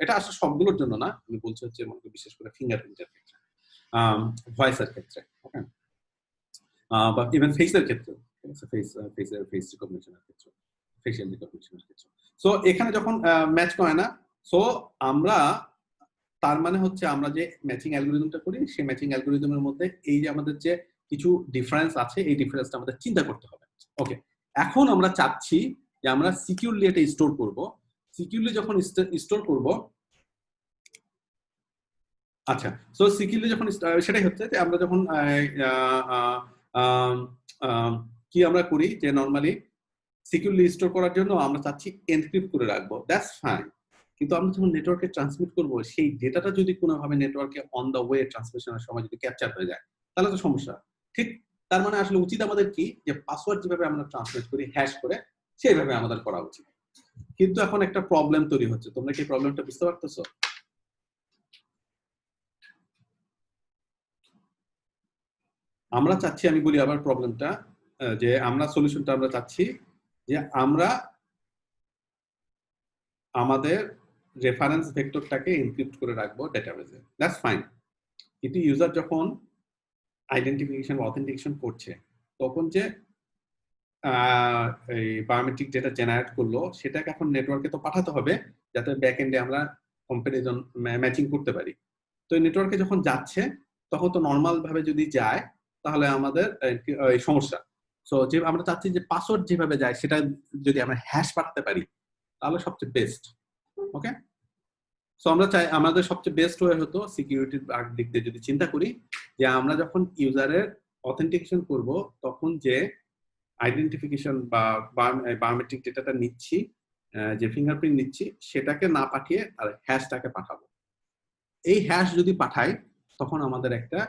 এটা আসলে সবগুলোর জন্য না, আমি বলছি হচ্ছে বিশেষ করে ফিঙ্গারপ্রিন্টের ক্ষেত্রে, ভয়েসের ক্ষেত্রে, ওকে, বা ইভেন ফেসের ক্ষেত্রে, ফেস রিকগনিশনের ক্ষেত্রে, ফেশিয়াল রিকগনিশনের ক্ষেত্রে। সো এখানে যখন ম্যাচ করে না, সো আমরা তার মানে হচ্ছে আমরা যে ম্যাচিং অ্যালগরিদমটা করি সেই ম্যাচিং অ্যালগরিদমের মধ্যে এই যে আমাদের যে কিছু ডিফারেন্স আছে এই ডিফারেন্সটা আমাদের চিন্তা করতে হবে। ওকে, এখন আমরা চাচ্ছি যে আমরা সিকিউরলি এটা স্টোর করব। সিকিউরলি যখন স্টোর করব, আচ্ছা, সো সিকিউরলি যখন সেটাই হচ্ছে যে আমরা যখন কি আমরা করি যে নরমালি সিকিউরলি স্টোর করার জন্য আমরা চাচ্ছি এনক্রিপ্ট করে রাখবো, দ্যাটস ফাইন। কিন্তু আমরা যখন নেটওয়ার্কে ট্রান্সমিট করব সেই ডেটাটা যদি কোনোভাবে নেটওয়ার্কে অন দ্য ওয়ে ট্রান্সমিশনের সময় যদি ক্যাপচার হয়ে যায় তাহলে তো সমস্যা। ঠিক, তার মানে আসলে উচিত আমাদের কি যে পাসওয়ার্ড যেভাবে আমরা ট্রান্সমিট করি হ্যাশ করে সেইভাবে আমাদের করা উচিত। কিন্তু এখন একটা প্রবলেম তৈরি হচ্ছে, তোমরা কি প্রবলেমটা বুঝতে পারতেছো? আমরা চাচ্ছি, আমি বলি আবার প্রবলেমটা, যে আমরা সলিউশনটা আমরা চাচ্ছি যে আমরা আমাদের রেফারেন্স ভেক্টরটাকে এনক্রিপ্ট করে রাখবো ডেটাবেজে, দ্যাটস ফাইন। কিন্তু ইউজার যখন আইডেন্টিফিকেশন বা অথেন্টিকেশন করছে তখন যে এই বায়োমেট্রিক ডেটা জেনারেট করলো সেটাকে এখন নেটওয়ার্কে তো পাঠাতে হবে যাতে ব্যাক এন্ডে আমরা কম্পারিজন ম্যাচিং করতে পারি। তো এই নেটওয়ার্কে যখন যাচ্ছে তখন তো নর্মাল ভাবে যদি যায় তাহলে আমাদের সমস্যা। সো যে আমরা চাচ্ছি যে পাসওয়ার্ড যেভাবে যায় সেটা যদি আমরা হ্যাশ পাঠাতে পারি তাহলে সবচেয়ে বেস্ট। ওকে, সো আমরা চাই আমাদের সবচেয়ে বেস্ট ওয়ে হতো সিকিউরিটির দিক দিয়ে যদি চিন্তা করি যে আমরা যখন ইউজারের অথেন্টিকেশন করব তখন যে আইডেন্টিফিকেশন বা বায়োমেট্রিক ডেটাটা নিচ্ছি, যে ফিঙ্গারপ্রিন্ট নিচ্ছি সেটাকে না পাঠিয়ে আর হ্যাশটাকে পাঠাবো। এই হ্যাশ যদি পাঠাই তখন আমাদের একটা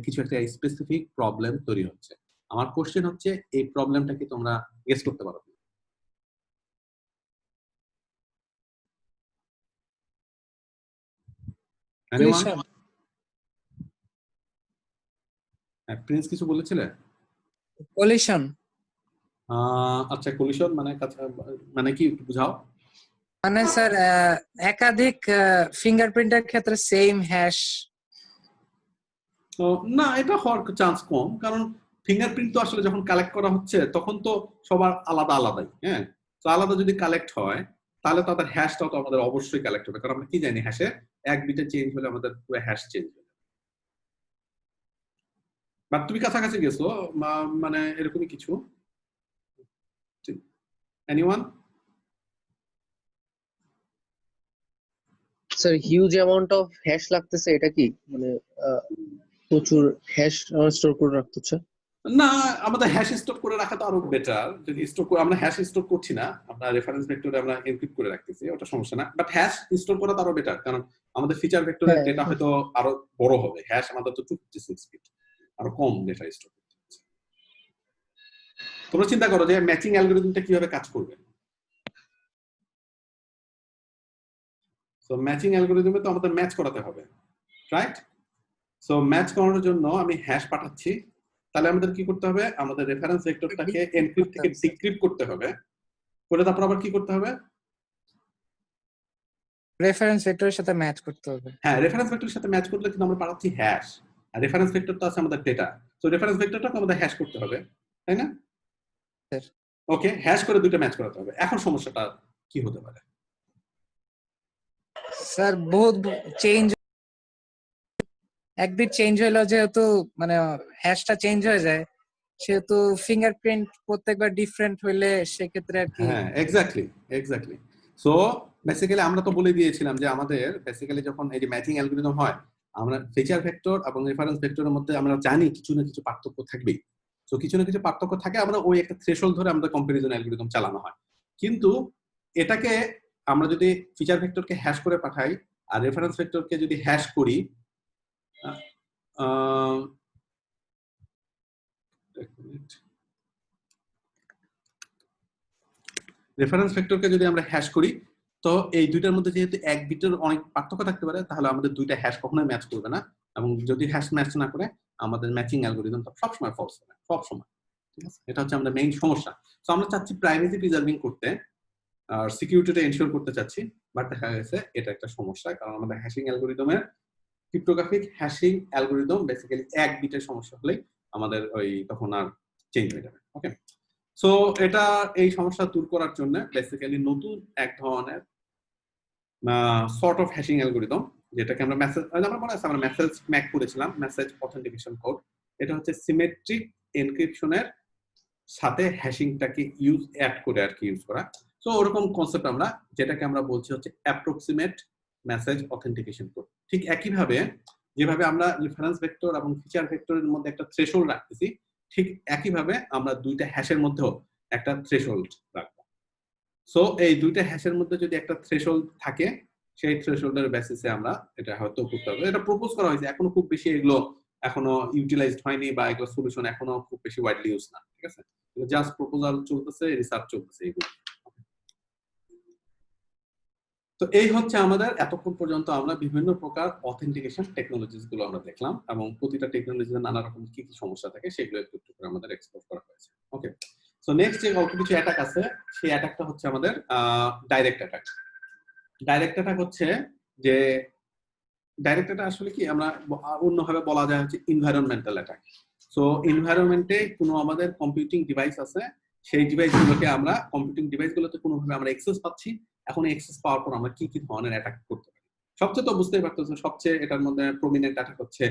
কিছু একটা স্পেসিফিক প্রবলেম তৈরি হচ্ছে। আমার কোশ্চেন হচ্ছে এই প্রবলেমটা কি তোমরা গেস করতে পারো? প্রিন্স কিছু বলেছিলে? কলিশন। আচ্ছা, কলিশন মানে মানে কি একটু বুঝাও। মানে স্যার একাধিক ফিঙ্গারপ্রিন্টের ক্ষেত্রে সেম হ্যাশ। না, এটা হওয়ার চান্স কম, কারণ ফিঙ্গারপ্রিন্ট তো আসলে যখন কালেক্ট করা হচ্ছে তখন তো সবার আলাদা আলাদাই। হ্যাঁ, তো আলাদা যদি কালেক্ট হয় তাহলে তাদের হ্যাশটাও তো আমাদের অবশ্যই কালেক্ট হবে, কারণ আমরা কি জানি হ্যাশে এক বিটে চেঞ্জ হলে আমাদের পুরো হ্যাশ চেঞ্জ হবে। বাট তুমি কাছাকাছি গেছো, মানে এরকমই কিছু। Anyone? Sir huge amount of hash লাগতেছে, এটা কি মানে প্রচুর হ্যাশ স্টোর করে রাখতে হচ্ছে? না, আমাদের হ্যাশ স্টোর করে রাখা তো আরো বেটার। যদি স্টোর করে, আমরা হ্যাশ স্টোর করছি না, আমরা রেফারেন্স ভেক্টরে আমরা এনক্রিপ্ট করে রাখতেছি, ওটা সমস্যা না। বাট হ্যাশ স্টোর করা তো আরো বেটার, কারণ আমাদের ফিচার ভেক্টরের হ্যাঁ। ডেটা হয়তো আরো বড় হবে। হ্যাশ আমাদের তো 256 বিট, আরো কম ডেটা স্টোর করতে হচ্ছে। তোমরা চিন্তা করো যে ম্যাচিং অ্যালগরিদমটা কিভাবে কাজ করবে। সো ম্যাচিং অ্যালগরিদমে তো আমাদের ম্যাচ করাতে হবে, রাইট? সো ম্যাচ করানোর জন্য আমি হ্যাশ পাঠাচ্ছি, তাহলে আমাদের কি করতে হবে? আমাদের রেফারেন্স ভেক্টরটাকে এনক্রিপ্ট থেকে ডিক্রিপ্ট করতে হবে, করে তারপর আবার কি করতে হবে? রেফারেন্স ভেক্টরের সাথে ম্যাচ করতে হবে। হ্যাঁ, রেফারেন্স ভেক্টরের সাথে ম্যাচ করলে কিন্তু আমরা পাঠাচ্ছি হ্যাশ, আর রেফারেন্স ভেক্টরটা আছে আমাদের ডেটা। তো রেফারেন্স ভেক্টরটাকে আমাদের হ্যাশ করতে হবে, তাই না? স্যার। ওকে, হ্যাশ করে দুটো ম্যাচ করাতে হবে। এখন সমস্যাটা কি হতে পারে? স্যার বহুত চেঞ্জ, এক বিট চেঞ্জ হলো যেহেতু মানে হ্যাশটা চেঞ্জ হয়ে যায়, সেহেতু ফিঙ্গারপ্রিন্ট প্রত্যেকবার ডিফারেন্ট হইলে সেক্ষেত্রে আর কি। হ্যাঁ, এক্স্যাক্টলি। সো বেসিক্যালি আমরা তো বলে দিয়েছিলাম যে আমাদের বেসিক্যালি যখন এই যে ম্যাচিং অ্যালগরিদম হয়, আমরা ফিচার ভেক্টর এবং রেফারেন্স ভেক্টরের মধ্যে আমরা জানি কিছু না কিছু পার্থক্য থাকবেই। তো কিছু না কিছু পার্থক্য থাকে, আমরা ওই একটা থ্রেশহোল্ড ধরে আমাদের কম্পারিজন অ্যালগরিদম চালানো হয়। কিন্তু এটাকে আমরা যদি ফিচার ভেক্টরকে হ্যাশ করে পাঠাই আর রেফারেন্স ভেক্টরকে যদি হ্যাশ করি, রেফারেন্স ভেক্টরকে যদি আমরা হ্যাশ করি তো এই দুইটার মধ্যে যেহেতু এক বিটের অনেক পার্থক্য থাকতে পারে, তাহলে আমাদের দুইটা হ্যাশ কখনোই ম্যাচ করবে না, এবং যদি হ্যাশ ম্যাচ না করে আমাদের ম্যাচিং অ্যালগরিদমটা সবসময় ফলস হবে, সবসময়। ঠিক আছে, এটা হচ্ছে আমাদের মেইন সমস্যা। তো আমরা চাচ্ছি প্রাইভেসি প্রিজার্ভিং করতে, আর সিকিউরিটিটা এনশিওর করতে চাচ্ছি, বাট দেখা গেছে এটা একটা সমস্যা, কারণ আমাদের হ্যাশিং অ্যালগরিদমের ক্রিপ্টোগ্রাফিক হ্যাশিং অ্যালগরিদম বেসিক্যালি এক বিটের সমস্যা হলেই আমাদের ওই তখন আর চেঞ্জ হয়ে যাবে। ওকে, সো এটা এই সমস্যা দূর করার জন্য বেসিক্যালি নতুন এক ধরনের সর্ট অফ হ্যাশিং অ্যালগরিদম, যেটাকে আমরা মেসেজ, আমার মনে আছে আমরা মেসেজ ম্যাক করেছিলাম, মেসেজ অথেন্টিকেশন কোড। এটা হচ্ছে সিমেট্রিক এনক্রিপশনের সাথে হ্যাশিংটাকে অ্যাড করে আর কি ইউজ করা। সো ওরকম কনসেপ্ট আমরা, যেটাকে আমরা বলছি হচ্ছে অ্যাপ্রক্সিমেট মেসেজ অথেন্টিকেশন কোড। ঠিক একইভাবে যেভাবে আমরা রেফারেন্স ভেক্টর এবং ফিচার ভেক্টরের মধ্যে একটা থ্রেশহোল্ড রাখতেছি, ঠিক একইভাবে আমরা দুইটা হ্যাশের মধ্যেও একটা থ্রেশহোল্ড রাখবো। সো এই দুইটা হ্যাশের মধ্যে যদি একটা থ্রেশহোল্ড থাকে, সেই থ্রেশহোল্ডের বেসিসে আমরা এটা হয়তো করতে হবে। এটা প্রপোজ করা হয়েছে, এখনো খুব বেশি এগুলো এখনো ইউটিলাইজড হয়নি, বা এগুলো সলিউশন এখনো খুব বেশি ওয়াইডলি ইউজ না। ঠিক আছে, জাস্ট প্রপোজাল চলতেছে, রিসার্চ চলতেছে এগুলো। তো এই হচ্ছে আমাদের এতক্ষণ পর্যন্ত আমরা বিভিন্ন প্রকার অথেন্টিকেশন টেকনোলজিস গুলো আমরা দেখলাম, এবং প্রতিটা টেকনোলজির নানা রকম কি কি সমস্যা থাকে সেগুলো একটু একটু করে আমাদের এক্সপ্লোর করা হয়েছে। ওকে, সো নেক্সট যে অল্প কিছু অ্যাটাক আছে, সেই অ্যাটাকটা হচ্ছে আমাদের ডাইরেক্ট অ্যাটাক। ডাইরেক্ট অ্যাটাক হচ্ছে যে, ডাইরেক্ট অ্যাটাক আসলে কি আমরা অন্যভাবে বলা যায় হচ্ছে এনভায়রনমেন্টাল অ্যাটাক। সো এনভায়রনমেন্টে কোনো আমাদের কম্পিউটিং ডিভাইস আছে, সেই ডিভাইসগুলোকে আমরা, কম্পিউটিং ডিভাইসগুলোতে কোনোভাবে আমরা অ্যাক্সেস পাচ্ছি। এখন অ্যাক্সেস পাওয়ার পর আমরা কি কি ধরনের অ্যাটাক করতে পারি? সবচেয়ে তো বুঝতেই পারতেছেন, সবচেয়ে এটার মধ্যে প্রমিনেন্ট অ্যাটাক হচ্ছে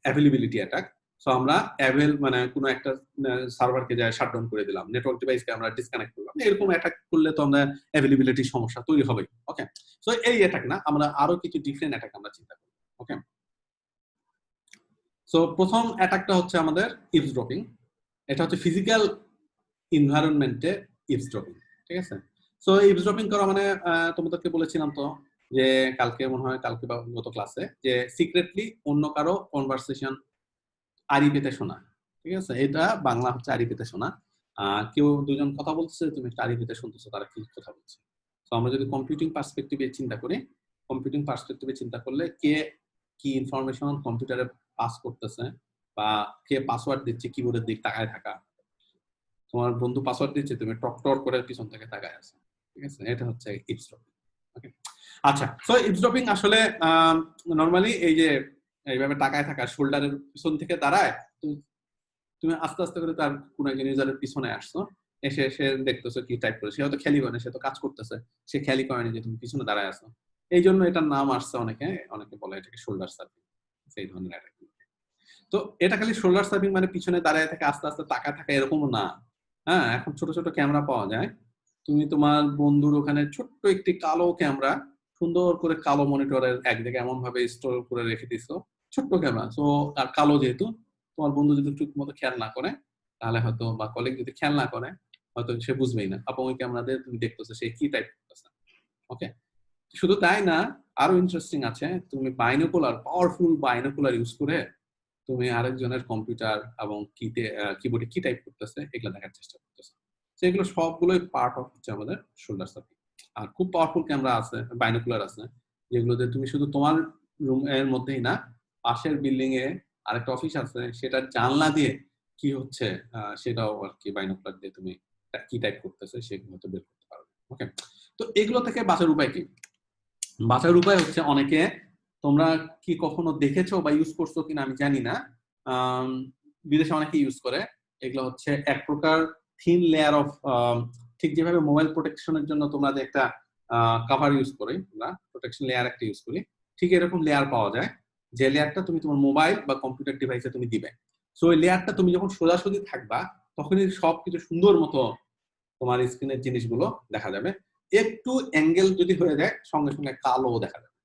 অ্যাভেলেবিলিটি অ্যাটাক। সো আমরা মানে কোনো একটা সার্ভারকে যায় শাটডাউন করে দিলাম, নেটওয়ার্ক ডিভাইসকে আমরা ডিসকানেক্ট করলাম, এরকম অ্যাটাক করলে তো আমরা অ্যাভেলেবিলিটির সমস্যা তৈরি হবে। ওকে, সো এই অ্যাটাক না, আমরা আরো কিছু ডিফারেন্ট অ্যাটাক আমরা চিন্তা করি। ওকে, সো প্রথম অ্যাটাকটা হচ্ছে আমাদের ইভসড্রপিং। এটা হচ্ছে ফিজিক্যাল এনভায়রনমেন্টে ইভসড্রপিং। ঠিক আছে, সো ইভসড্রপিং করা মানে তোমাদেরকে বলেছিলাম তো যে কালকে মনে হয়, কালকে বা গত ক্লাসে, যে সিক্রেটলি অন্য কারো কনভারসেশন আড়ি পেতে শোনা। ঠিক আছে, এটা বাংলা হচ্ছে আড়ি পেতে শোনা। কেউ দুজন কথা বলছে, তুমি একটা আড়ি পেতে শুনতেছো তারা কি কথা বলছে। তো আমরা যদি কম্পিউটিং পার্সপেক্টিভে চিন্তা করি, কম্পিউটিং পার্সপেক্টিভে চিন্তা করলে কে কি ইনফরমেশন কম্পিউটারে পাস করতেছে, বা কে পাসওয়ার্ড দিচ্ছে কিবোর্ডের দিক তাকায় থাকা, তোমার বন্ধু পাসওয়ার্ড দিচ্ছে, তুমি টক টক করে পিছন থেকে তাকায় আছো। ঠিক আছে, এটা হচ্ছে ইভসড্রপিং। ওকে, আচ্ছা, সো ইভসড্রপিং আসলে নরমালি এই যে এইভাবে তাকায় থাকা, শোল্ডারের পিছন থেকে দাঁড়ায়, তুমি আস্তে আস্তে করে তার কোন একজন ইউজারের পিছনে আসছো, এসে সে দেখতেছো কি টাইপ করে, সে হয়তো খেয়ালি করে, সে তো কাজ করতেছে, সে খেয়ালি করেনি যে তুমি পিছনে দাঁড়ায় আছো। এই জন্য এটার নাম আসছে, অনেকে বলে এটাকে শোল্ডার সার্ফিং, সেই ধরনের অ্যাটাক। তো এটা খালি শোল্ডার সার্ফিং মানে পিছনে দাঁড়ায় থাকে, আস্তে আস্তে তাকায় থাকা, এরকমও না। হ্যাঁ, এখন ছোট ছোট ক্যামেরা পাওয়া যায়, তুমি তোমার বন্ধুর ওখানে ছোট্ট একটি কালো ক্যামেরা সুন্দর করে কালো মনিটরের একদিকে এমন ভাবে স্টোর করে রেখে দিছো, ছোট্ট ক্যামেরা। সো আর কালো যেহেতু, তোমার বন্ধু যদি ঠিক মতো খেয়াল না করে তাহলে হয়তো, বা কলিগ যদি খেয়াল না করে হয়তো সে বুঝবেই না, আপনি ওই ক্যামেরা দিয়ে তুমি দেখতেছো সে কি টাইপ করতেছে। ওকে, শুধু তাই না, আরো ইন্টারেস্টিং আছে, তুমি বাইনোকুলার, পাওয়ারফুল বাইনোকুলার ইউজ করে তুমি আরেকজনের কম্পিউটার এবং কিবোর্ডে কি টাইপ করতেছে এগুলো দেখার চেষ্টা করতেছে। সেগুলো সবগুলোই পার্ট অফ হচ্ছে আমাদের শোল্ডার সার্ফিং। আর খুব পাওয়ারফুল ক্যামেরা আছে, বাইনোকুলার আছে, যেগুলোতে তুমি শুধু তোমার রুম এর মধ্যেই না, পাশের বিল্ডিং এ আরেকটা অফিস আছে, সেটার জানলা দিয়ে কি হচ্ছে সেটাও আর কি বাইনোকুলার দিয়ে তুমি কি টাইপ করতেছে সেগুলো তো বের করতে পারবে। ওকে, তো এগুলো থেকে বাঁচার উপায় কি? বাঁচার উপায় হচ্ছে, অনেকে, তোমরা কি কখনো দেখেছো বা ইউজ করছো কিনা আমি জানি না, বিদেশে অনেকে ইউজ করে, এগুলো হচ্ছে এক প্রকার থিন লেয়ার অফ, ঠিক যেভাবে মোবাইল প্রোটেকশনের জন্য তোমরা যে একটা কভার ইউজ করি, আমরা প্রোটেকশন লেয়ার একটা ইউজ করি, ঠিক এরকম লেয়ার পাওয়া যায়, যে লেয়ারটা তুমি তোমার মোবাইল বা কম্পিউটার ডিভাইসে তুমি দিবে। সো ওই লেয়ারটা তুমি যখন সোজাসুজি থাকবা, তখনই সবকিছু সুন্দর মতো তোমার স্ক্রিনের জিনিসগুলো দেখা যাবে। একটু অ্যাঙ্গেল যদি হয়ে যায়, সঙ্গে সঙ্গে কালো দেখা যাবে।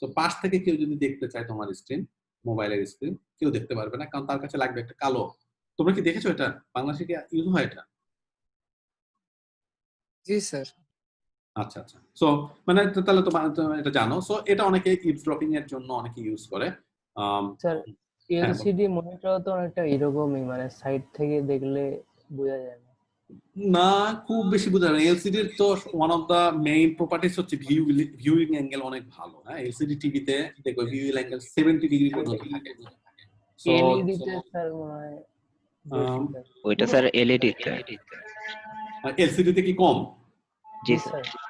তো পাশ থেকে কেউ যদি দেখতে চায় তোমার স্ক্রিন, মোবাইলের স্ক্রিন, কেউ দেখতে পারবে না, কারণ তার কাছে লাগবে একটা কালো। তোমরা কি দেখেছো এটা? বাংলাদেশে কি ইউজ হয় এটা? জি স্যার। আচ্ছা আচ্ছা, সো মানে তাহলে তোমরা এটা জানো। সো এটা অনেকে ইভসড্রপিং এর জন্য অনেকে ইউজ করে। স্যার হ্যাঁ, এলসিডি মনিটর তো অনেকটা এরকমই, মানে সাইড থেকে দেখলে বোঝা যায় না। না, খুব বেশি বোঝা যায় না। এলসিডির তো one of the main properties হচ্ছে ভিউইং অ্যাঙ্গেল অনেক ভালো। হ্যাঁ, এলসিডি টিভিতে দেখো ভিউইং অ্যাঙ্গেল 70 ডিগ্রি পর্যন্ত থাকে। সো এলইডি তে স্যার মনে হয় বেশি থাকে। ওইটা স্যার এলইডি তে। এলসিডি তে কি কম? জি জি স্যার। স্যার।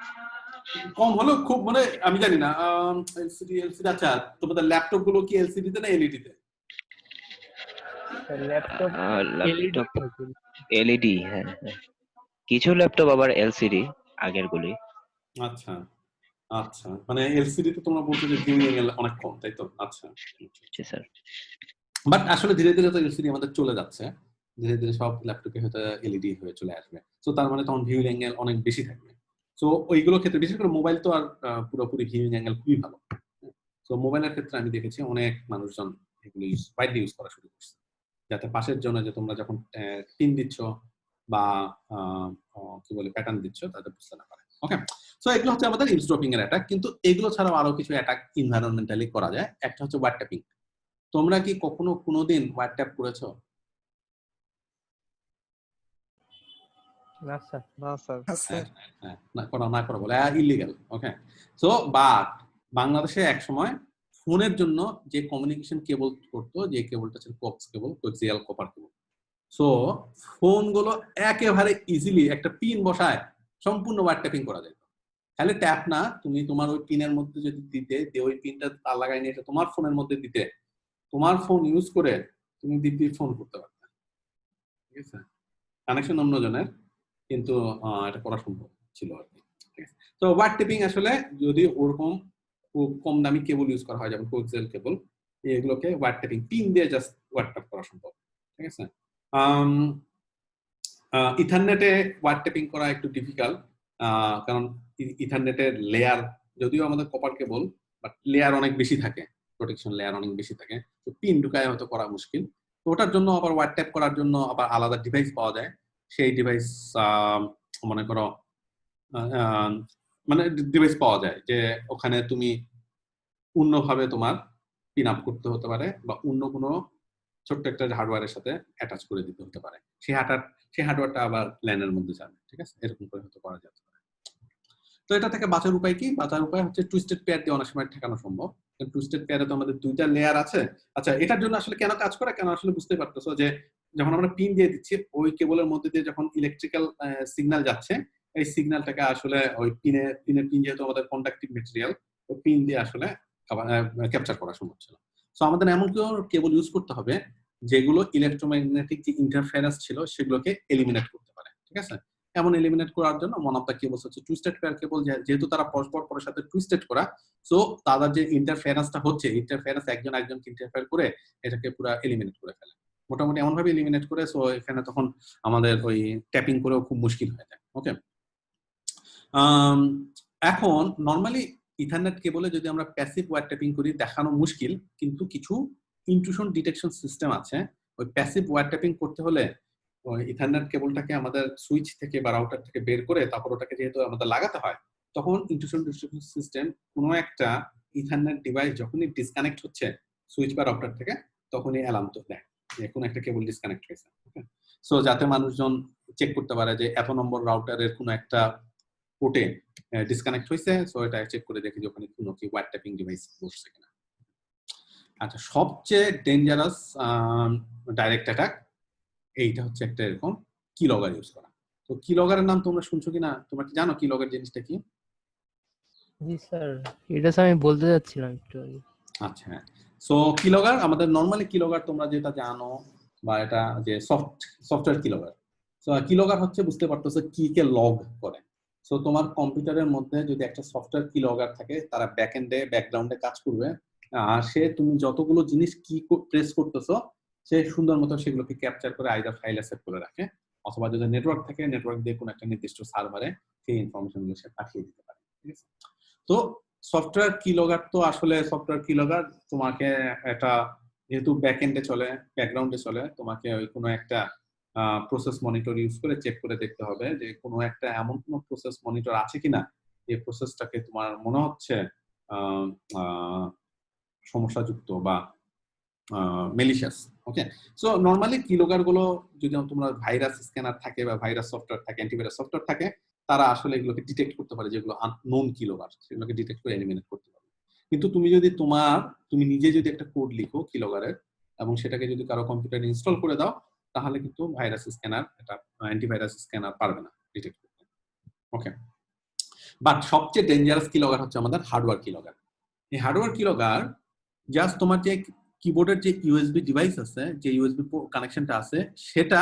কম হলেও খুব মানে আমি জানি না এলসিডি আচ্ছা তোমাদের ল্যাপটপ গুলো কি এলসিডি তে না এলইডি তে? ল্যাপটপ এলইডি ল্যাপটপ থাকে। এলইডি, হ্যাঁ হ্যাঁ। কিছু ল্যাপটপ আবার এলসিডি আগের গুলি। আচ্ছা আচ্ছা মানে এলসিডি তে তোমরা বলছো যে ভিউইং অ্যাঙ্গেল অনেক কম তাই তো? আচ্ছা জি স্যার। বাট আসলে ধীরে ধীরে তো এলসিডি আমাদের চলে যাচ্ছে, ধীরে ধীরে সব ল্যাপটপে হয়তো এলইডি হয়ে চলে আসবে। তো তার মানে তখন ভিউইং অ্যাঙ্গেল অনেক বেশি থাকবে। তো ওইগুলো ক্ষেত্রে বিশেষ করে মোবাইল তো আর পুরোপুরি ভিউইং অ্যাঙ্গেল খুবই ভালো। তো মোবাইলের ক্ষেত্রে আমি দেখেছি অনেক মানুষজন এগুলো ওয়াইডলি ইউজ করা শুরু করছে, যাতে পাশের জন্য যে তোমরা যখন পিন দিচ্ছ বা কি বলে প্যাটার্ন দিচ্ছ তাদের বুঝতে না পারে। ওকে, সো এগুলো হচ্ছে আমাদের ইভসড্রপিং এর অ্যাটাক। কিন্তু এগুলো ছাড়াও আরো কিছু অ্যাটাক এনভায়রনমেন্টালি করা যায়। একটা হচ্ছে ওয়ার ট্যাপিং। তোমরা কি কখনো কোনোদিন ওয়ার ট্যাপ করেছো? না স্যার। না স্যার। হ্যাঁ, হ্যাঁ, না করা বলে ইলিগাল। ওকে, সো বাট বাংলাদেশে এক সময় ফোনের জন্য যে কমিউনিকেশন কেবল করতো, যে কেবলটা ছিল কোক্স কেবল, কোক্সিয়াল কপার কেবল। সো ফোনগুলো একেবারে ইজিলি একটা পিন বসায় সম্পূর্ণ ওয়ার ট্যাপিং করা যায়। খালি ট্যাপ না, তুমি তোমার ওই পিনের মধ্যে যদি দিতে যে ওই পিনটা তার লাগাই নিয়ে এসে তোমার ফোনের মধ্যে দিতে, তোমার ফোন ইউজ করে তুমি দিব্যি ফোন করতে পারবে। ঠিক আছে, কানেকশন অন্যজনের, কিন্তু এটা করা সম্ভব ছিল আর কি। তো ওয়ার টেপিং আসলে যদি ওরকম খুব কম দামি কেবল ইউজ করা হয় যেমন কোক্সিয়াল কেবল, এগুলোকে ওয়ার টেপিং পিন দিয়ে জাস্ট ওয়ার ট্যাপ করা সম্ভব। ঠিক আছে, ইথারনেটে ওয়ার টেপিং করা একটু ডিফিকাল্ট, কারণ ইথারনেটের লেয়ার যদিও আমাদের কপার কেবল, বাট লেয়ার অনেক বেশি থাকে, প্রোটেকশন লেয়ার অনেক বেশি থাকে, তো পিন ঢুকায় হয়তো করা মুশকিল। তো ওটার জন্য আবার ওয়ার ট্যাপ করার জন্য আবার আলাদা ডিভাইস পাওয়া যায়। সেই ডিভাইস মনে করো মানে ডিভাইস পাওয়া যায় যে ওখানে তুমি অন্যভাবে তোমার পিন আপ করতে হতে পারে বা অন্য কোনো ছোট্ট একটা হার্ডওয়্যারের সাথে অ্যাটাচ করে দিতে হতে পারে। সেই হার্ডওয়্যারটা আবার ল্যানের মধ্যে যাবে। ঠিক আছে, এরকম করে হয়তো করা যেতে পারে। তো এটা থেকে বাঁচার উপায় কি? বাঁচার উপায় হচ্ছে টুইস্টেড পেয়ার দিয়ে অনেক সময় ঠেকানো সম্ভব। টুইস্টেড পেয়ারে তো আমাদের দুইটা লেয়ার আছে। আচ্ছা, এটার জন্য আসলে কেন কাজ করে কেন আসলে বুঝতে পারতেছো যে যখন আমরা পিন দিয়ে দিচ্ছি ওই কেবলের মধ্যে দিয়ে যখন ইলেকট্রিক্যাল সিগন্যাল যাচ্ছে, এই সিগন্যালটাকে আসলে ওই পিন যেহেতু আমাদের কন্ডাক্টিভ ম্যাটেরিয়াল, ওই পিন দিয়ে আসলে ক্যাপচার করা সম্ভব ছিল। সো আমাদের এমন কেবল ইউজ করতে হবে যেগুলো ইলেকট্রোম্যাগনেটিক যে ইন্টারফারেন্স ছিল সেগুলোকে এলিমিনেট করতে পারে। ঠিক আছে, এমন এলিমিনেট করার জন্য ওয়ান অফ দ্য কেবলস হচ্ছে টুইস্টেড পেয়ার কেবল। যেহেতু তারা পরস্পর পরের সাথে টুইস্টেড করা, সো তাদের যে ইন্টারফারেন্সটা হচ্ছে, ইন্টারফারেন্স একজন একজনকে ইন্টারফেয়ার করে এটাকে পুরো এলিমিনেট করে ফেলে, মোটামুটি এমন ভাবে এলিমিনেট করে। সো এখানে তখন আমাদের ওই ট্যাপিং করেও খুব মুশকিল হয়ে যায়। ওকে, এখন নরমালি ইথারনেট কেবলে যদি আমরা প্যাসিভ ওয়্যার ট্যাপিং করি দেখানো মুশকিল, কিন্তু কিছু ইন্ট্রুশন ডিটেকশন সিস্টেম আছে। ওই প্যাসিভ ওয়্যার ট্যাপিং করতে হলে ওই ইথারনেট কেবলটাকে আমাদের সুইচ থেকে বা রাউটার থেকে বের করে তারপর ওটাকে যেহেতু আমাদের লাগাতে হয়, তখন ইন্ট্রুশন ডিটেকশন সিস্টেম কোনো একটা ইথারনেট ডিভাইস যখনই ডিসকানেক্ট হচ্ছে সুইচ বা রাউটার থেকে, তখনই অ্যালার্ম তো দেয় যে কোনো একটা কেবল ডিসকানেক্ট হয়েছে। সো যাতে মানুষজন চেক করতে পারে যে এত নম্বর রাউটারের কোনো একটা পোর্টে ডিসকানেক্ট হয়েছে, সো এটা চেক করে দেখি যে ওখানে কোনো কি ওয়্যার ট্যাপিং ডিভাইস বসছে কিনা। আচ্ছা, সবচেয়ে ডেঞ্জারাস ডাইরেক্ট অ্যাটাক এইটা হচ্ছে একটা এরকম কিলগার ইউজ করা। তো কিলগারের নাম তোমরা শুনছো কিনা, তোমরা কি জানো কিলগার জিনিসটা কি? জি স্যার, এটা স্যার আমি বলতে যাচ্ছিলাম একটু আগে। আচ্ছা, হ্যাঁ, সো কিলগার আমাদের নরমালি কিলগার তোমরা যেটা জানো বা এটা যে সফটওয়্যার কিলগার। সো কিলগার হচ্ছে বুঝতে পারতেছো কি কে লগ করে। সো তোমার কম্পিউটারের মধ্যে যদি একটা সফটওয়্যার কিলগার থাকে, তারা ব্যাকএন্ডে ব্যাকগ্রাউন্ডে কাজ করবে, আর সে তুমি যতগুলো জিনিস কি প্রেস করতেছো সে সুন্দর মতো সেগুলোকে ক্যাপচার করে আইদার ফাইলে সেভ করে রাখে, অথবা যদি নেটওয়ার্ক থাকে নেটওয়ার্ক দিয়ে কোনো একটা নির্দিষ্ট সার্ভারে সেই ইনফরমেশন গুলো সে পাঠিয়ে দিতে পারে। ঠিক আছে, তো সফটওয়্যার কিলগার তো আসলে সফটওয়্যার কিলগার তোমাকে এটা যেহেতু ব্যাকএন্ডে চলে, ব্যাকগ্রাউন্ডে চলে, তোমাকে ওই কোনো একটা প্রসেস মনিটর ইউজ করে চেক করে দেখতে হবে যে কোনো একটা এমন কোনো প্রসেস মনিটর আছে কিনা যে প্রসেসটাকে তোমার মনে হচ্ছে সমস্যাযুক্ত বা মেলিশিয়াস। ওকে, সো নরমালি কিলগার গুলো যদি তোমরা ভাইরাস স্ক্যানার থাকে বা ভাইরাস সফটওয়্যার থাকে, অ্যান্টিভাইরাস সফটওয়্যার থাকে, তারা আসলে এগুলোকে ডিটেক্ট করতে পারে, যেগুলো আননোন কিলগার সেগুলোকে ডিটেক্ট করে এলিমিনেট করতে পারে। কিন্তু তুমি যদি তুমি নিজে যদি একটা কোড লিখো কিলগারের এবং সেটাকে যদি কারো কম্পিউটারে ইনস্টল করে দাও, তাহলে কিন্তু ভাইরাস স্ক্যানার, এটা অ্যান্টিভাইরাস স্ক্যানার পারবে না ডিটেক্ট করতে। ওকে, বাট সবচেয়ে ডেঞ্জারাস কিলগার হচ্ছে আমাদের হার্ডওয়্যার কিলগার। এই হার্ডওয়্যার কিলগার জাস্ট তোমার যে কিবোর্ডের যে ইউএসবি ডিভাইস আছে, যে ইউএসবি কানেকশনটা আছে, সেটা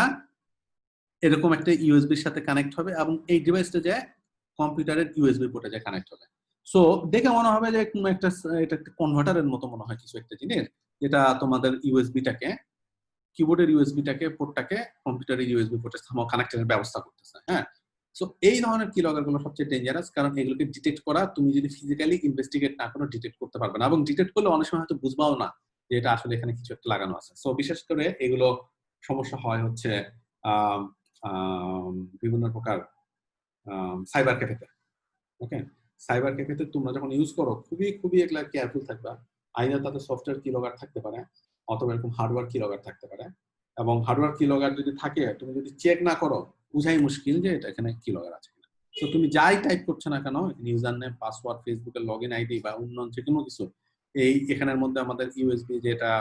এরকম একটা ইউএসবির সাথে কানেক্ট হবে এবং এই ডিভাইসটা যে কম্পিউটারের ইউএসবি পোর্টে যে কানেক্ট হবে। সো দেখে মনে হবে যে কোনো একটা এটা একটা কনভার্টারের মতো মনে হয় কিছু একটা জিনিস, যেটা তোমাদের ইউএসবিটাকে, কিবোর্ডের ইউএসবিটাকে পোর্টটাকে কম্পিউটারের ইউএসবি পোর্টে কানেক্টের ব্যবস্থা করতেছে। হ্যাঁ, সো এই ধরনের কিলগার গুলো সবচেয়ে ডেঞ্জারাস, কারণ এগুলোকে ডিটেক্ট করা তুমি যদি ফিজিক্যালি ইনভেস্টিগেট না করো ডিটেক্ট করতে পারবে না, এবং ডিটেক্ট করলে অনেক সময় হয়তো বুঝবাও না যে এটা আসলে এখানে কিছু একটা লাগানো আছে। সো বিশেষ করে এগুলো সমস্যা হয় হচ্ছে বিভিন্ন প্রকার সাইবার ক্যাফেতে। ওকে, সাইবার ক্যাফেতে তোমরা যখন ইউজ করো খুবই খুবই এগুলা কেয়ারফুল থাকবা। আইনা তাতে সফটওয়্যার কিলগার থাকতে পারে অথবা এরকম হার্ডওয়্যার কিলগার থাকতে পারে, এবং হার্ডওয়্যার কিলগার যদি থাকে তুমি যদি চেক না করো বুঝাই মুশকিল যে এটা এখানে কিলগার আছে কিনা। তো তুমি যাই টাইপ করছো না কেন, ইউজার নেম, পাসওয়ার্ড, ফেসবুকের লগইন আইডি বা অন্য যে কোনো কিছু, এই এখানের মধ্যে আমাদের ইউএসবি যেটা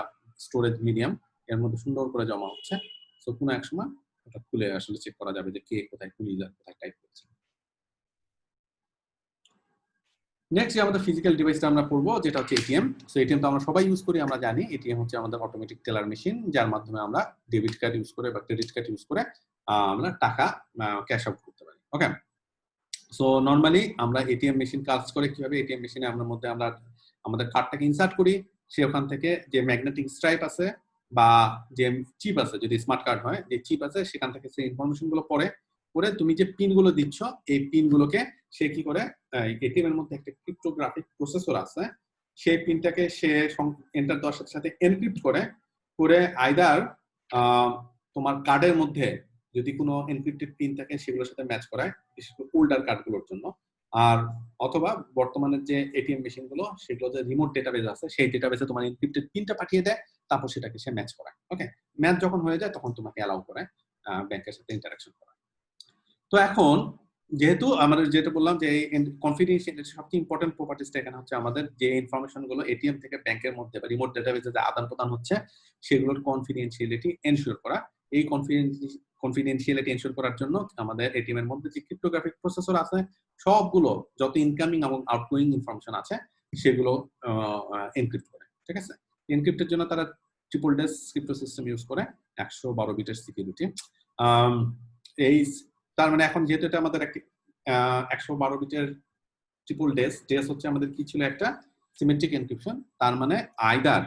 স্টোরেজ মিডিয়াম, এর মধ্যে সুন্দর করে জমা হচ্ছে। সো কোনো এক সময় এটা খুলে আসলে চেক করা যাবে যে কে কোথায় কোন ইউজার কোথায় টাইপ করছে। নেক্সট যে আমাদের ফিজিক্যাল ডিভাইসটা আমরা পড়বো যেটা হচ্ছে এটিএম। সো এটিএম তো আমরা সবাই ইউজ করি, আমরা জানি এটিএম হচ্ছে আমাদের অটোমেটিক টেলার মেশিন, যার মাধ্যমে আমরা ডেবিট কার্ড ইউজ করে বা ক্রেডিট কার্ড ইউজ করে আমরা টাকা ক্যাশ আউট করতে পারি। ওকে, সো নরমালি আমরা এটিএম মেশিন কাজ করে কিভাবে, এটিএম মেশিনে আমরা আমাদের কার্ডটাকে ইনসার্ট করি, সে ওখান থেকে যে ম্যাগনেটিক স্ট্রাইপ আছে বা যে চিপ আছে, যদি স্মার্ট কার্ড হয় যে চিপ আছে, সেখান থেকে সেই ইনফরমেশন গুলো পড়ে তুমি যে পিন গুলো দিচ্ছ এই পিন গুলোকে সে কি করে, এটিএম এর মধ্যে একটা ক্রিপ্টোগ্রাফিক প্রসেসর আছে, সেই পিনটাকে সে এন্টার দেওয়ার সাথে সাথে এনক্রিপ্ট করে আইদার তোমার কার্ডের মধ্যে যদি কোনো এনক্রিপ্টেড পিন থাকে সেগুলোর সাথে ম্যাচ করায়, বিশেষ করে ওল্ডার কার্ডগুলোর জন্য, আর অথবা বর্তমানে যে এটিএম মেশিন গুলো সেগুলো যে রিমোট ডেটাবেস আছে সেই ডেটাবেসে তোমার এনক্রিপ্টেড পিনটা পাঠিয়ে দেয়, তারপর সেটাকে সে ম্যাচ করায়। ওকে, ম্যাচ যখন হয়ে যায় তখন তোমাকে অ্যালাউ করে ব্যাংকের সাথে ইন্টারাকশন করা। তো এখন যেহেতু আমাদের যেটা বললাম যে কনফিডেন্সিয়ালিটি সবচেয়ে ইম্পর্টেন্ট প্রপার্টিসটা এখানে হচ্ছে আমাদের যে ইনফরমেশন গুলো এটিএম থেকে ব্যাংকের মধ্যে বা রিমোট ডেটাবেসে যে আদান প্রদান হচ্ছে সেগুলোর কনফিডেন্সিয়ালিটি এনশিওর করা। এই কনফিডেন্সিয়ালিটি এনশিওর করার জন্য আমাদের এটিএম এর মধ্যে যে ক্রিপ্টোগ্রাফিক প্রসেসর আছে সবগুলো যত ইনকামিং এবং আউটগোয়িং ইনফরমেশন আছে সেগুলো এনক্রিপ্ট করে। ঠিক আছে, এনক্রিপ্টের জন্য তারা ট্রিপল ডেস ক্রিপ্টো সিস্টেম ইউজ করে 112 বিটের সিকিউরিটি। এই তার মানে এখন যেহেতু এটা আমাদের একটা 112 বিটের ট্রিপল ডেস হচ্ছে আমাদের কি ছিল, একটা সিমেট্রিক এনক্রিপশন। তার মানে আইদার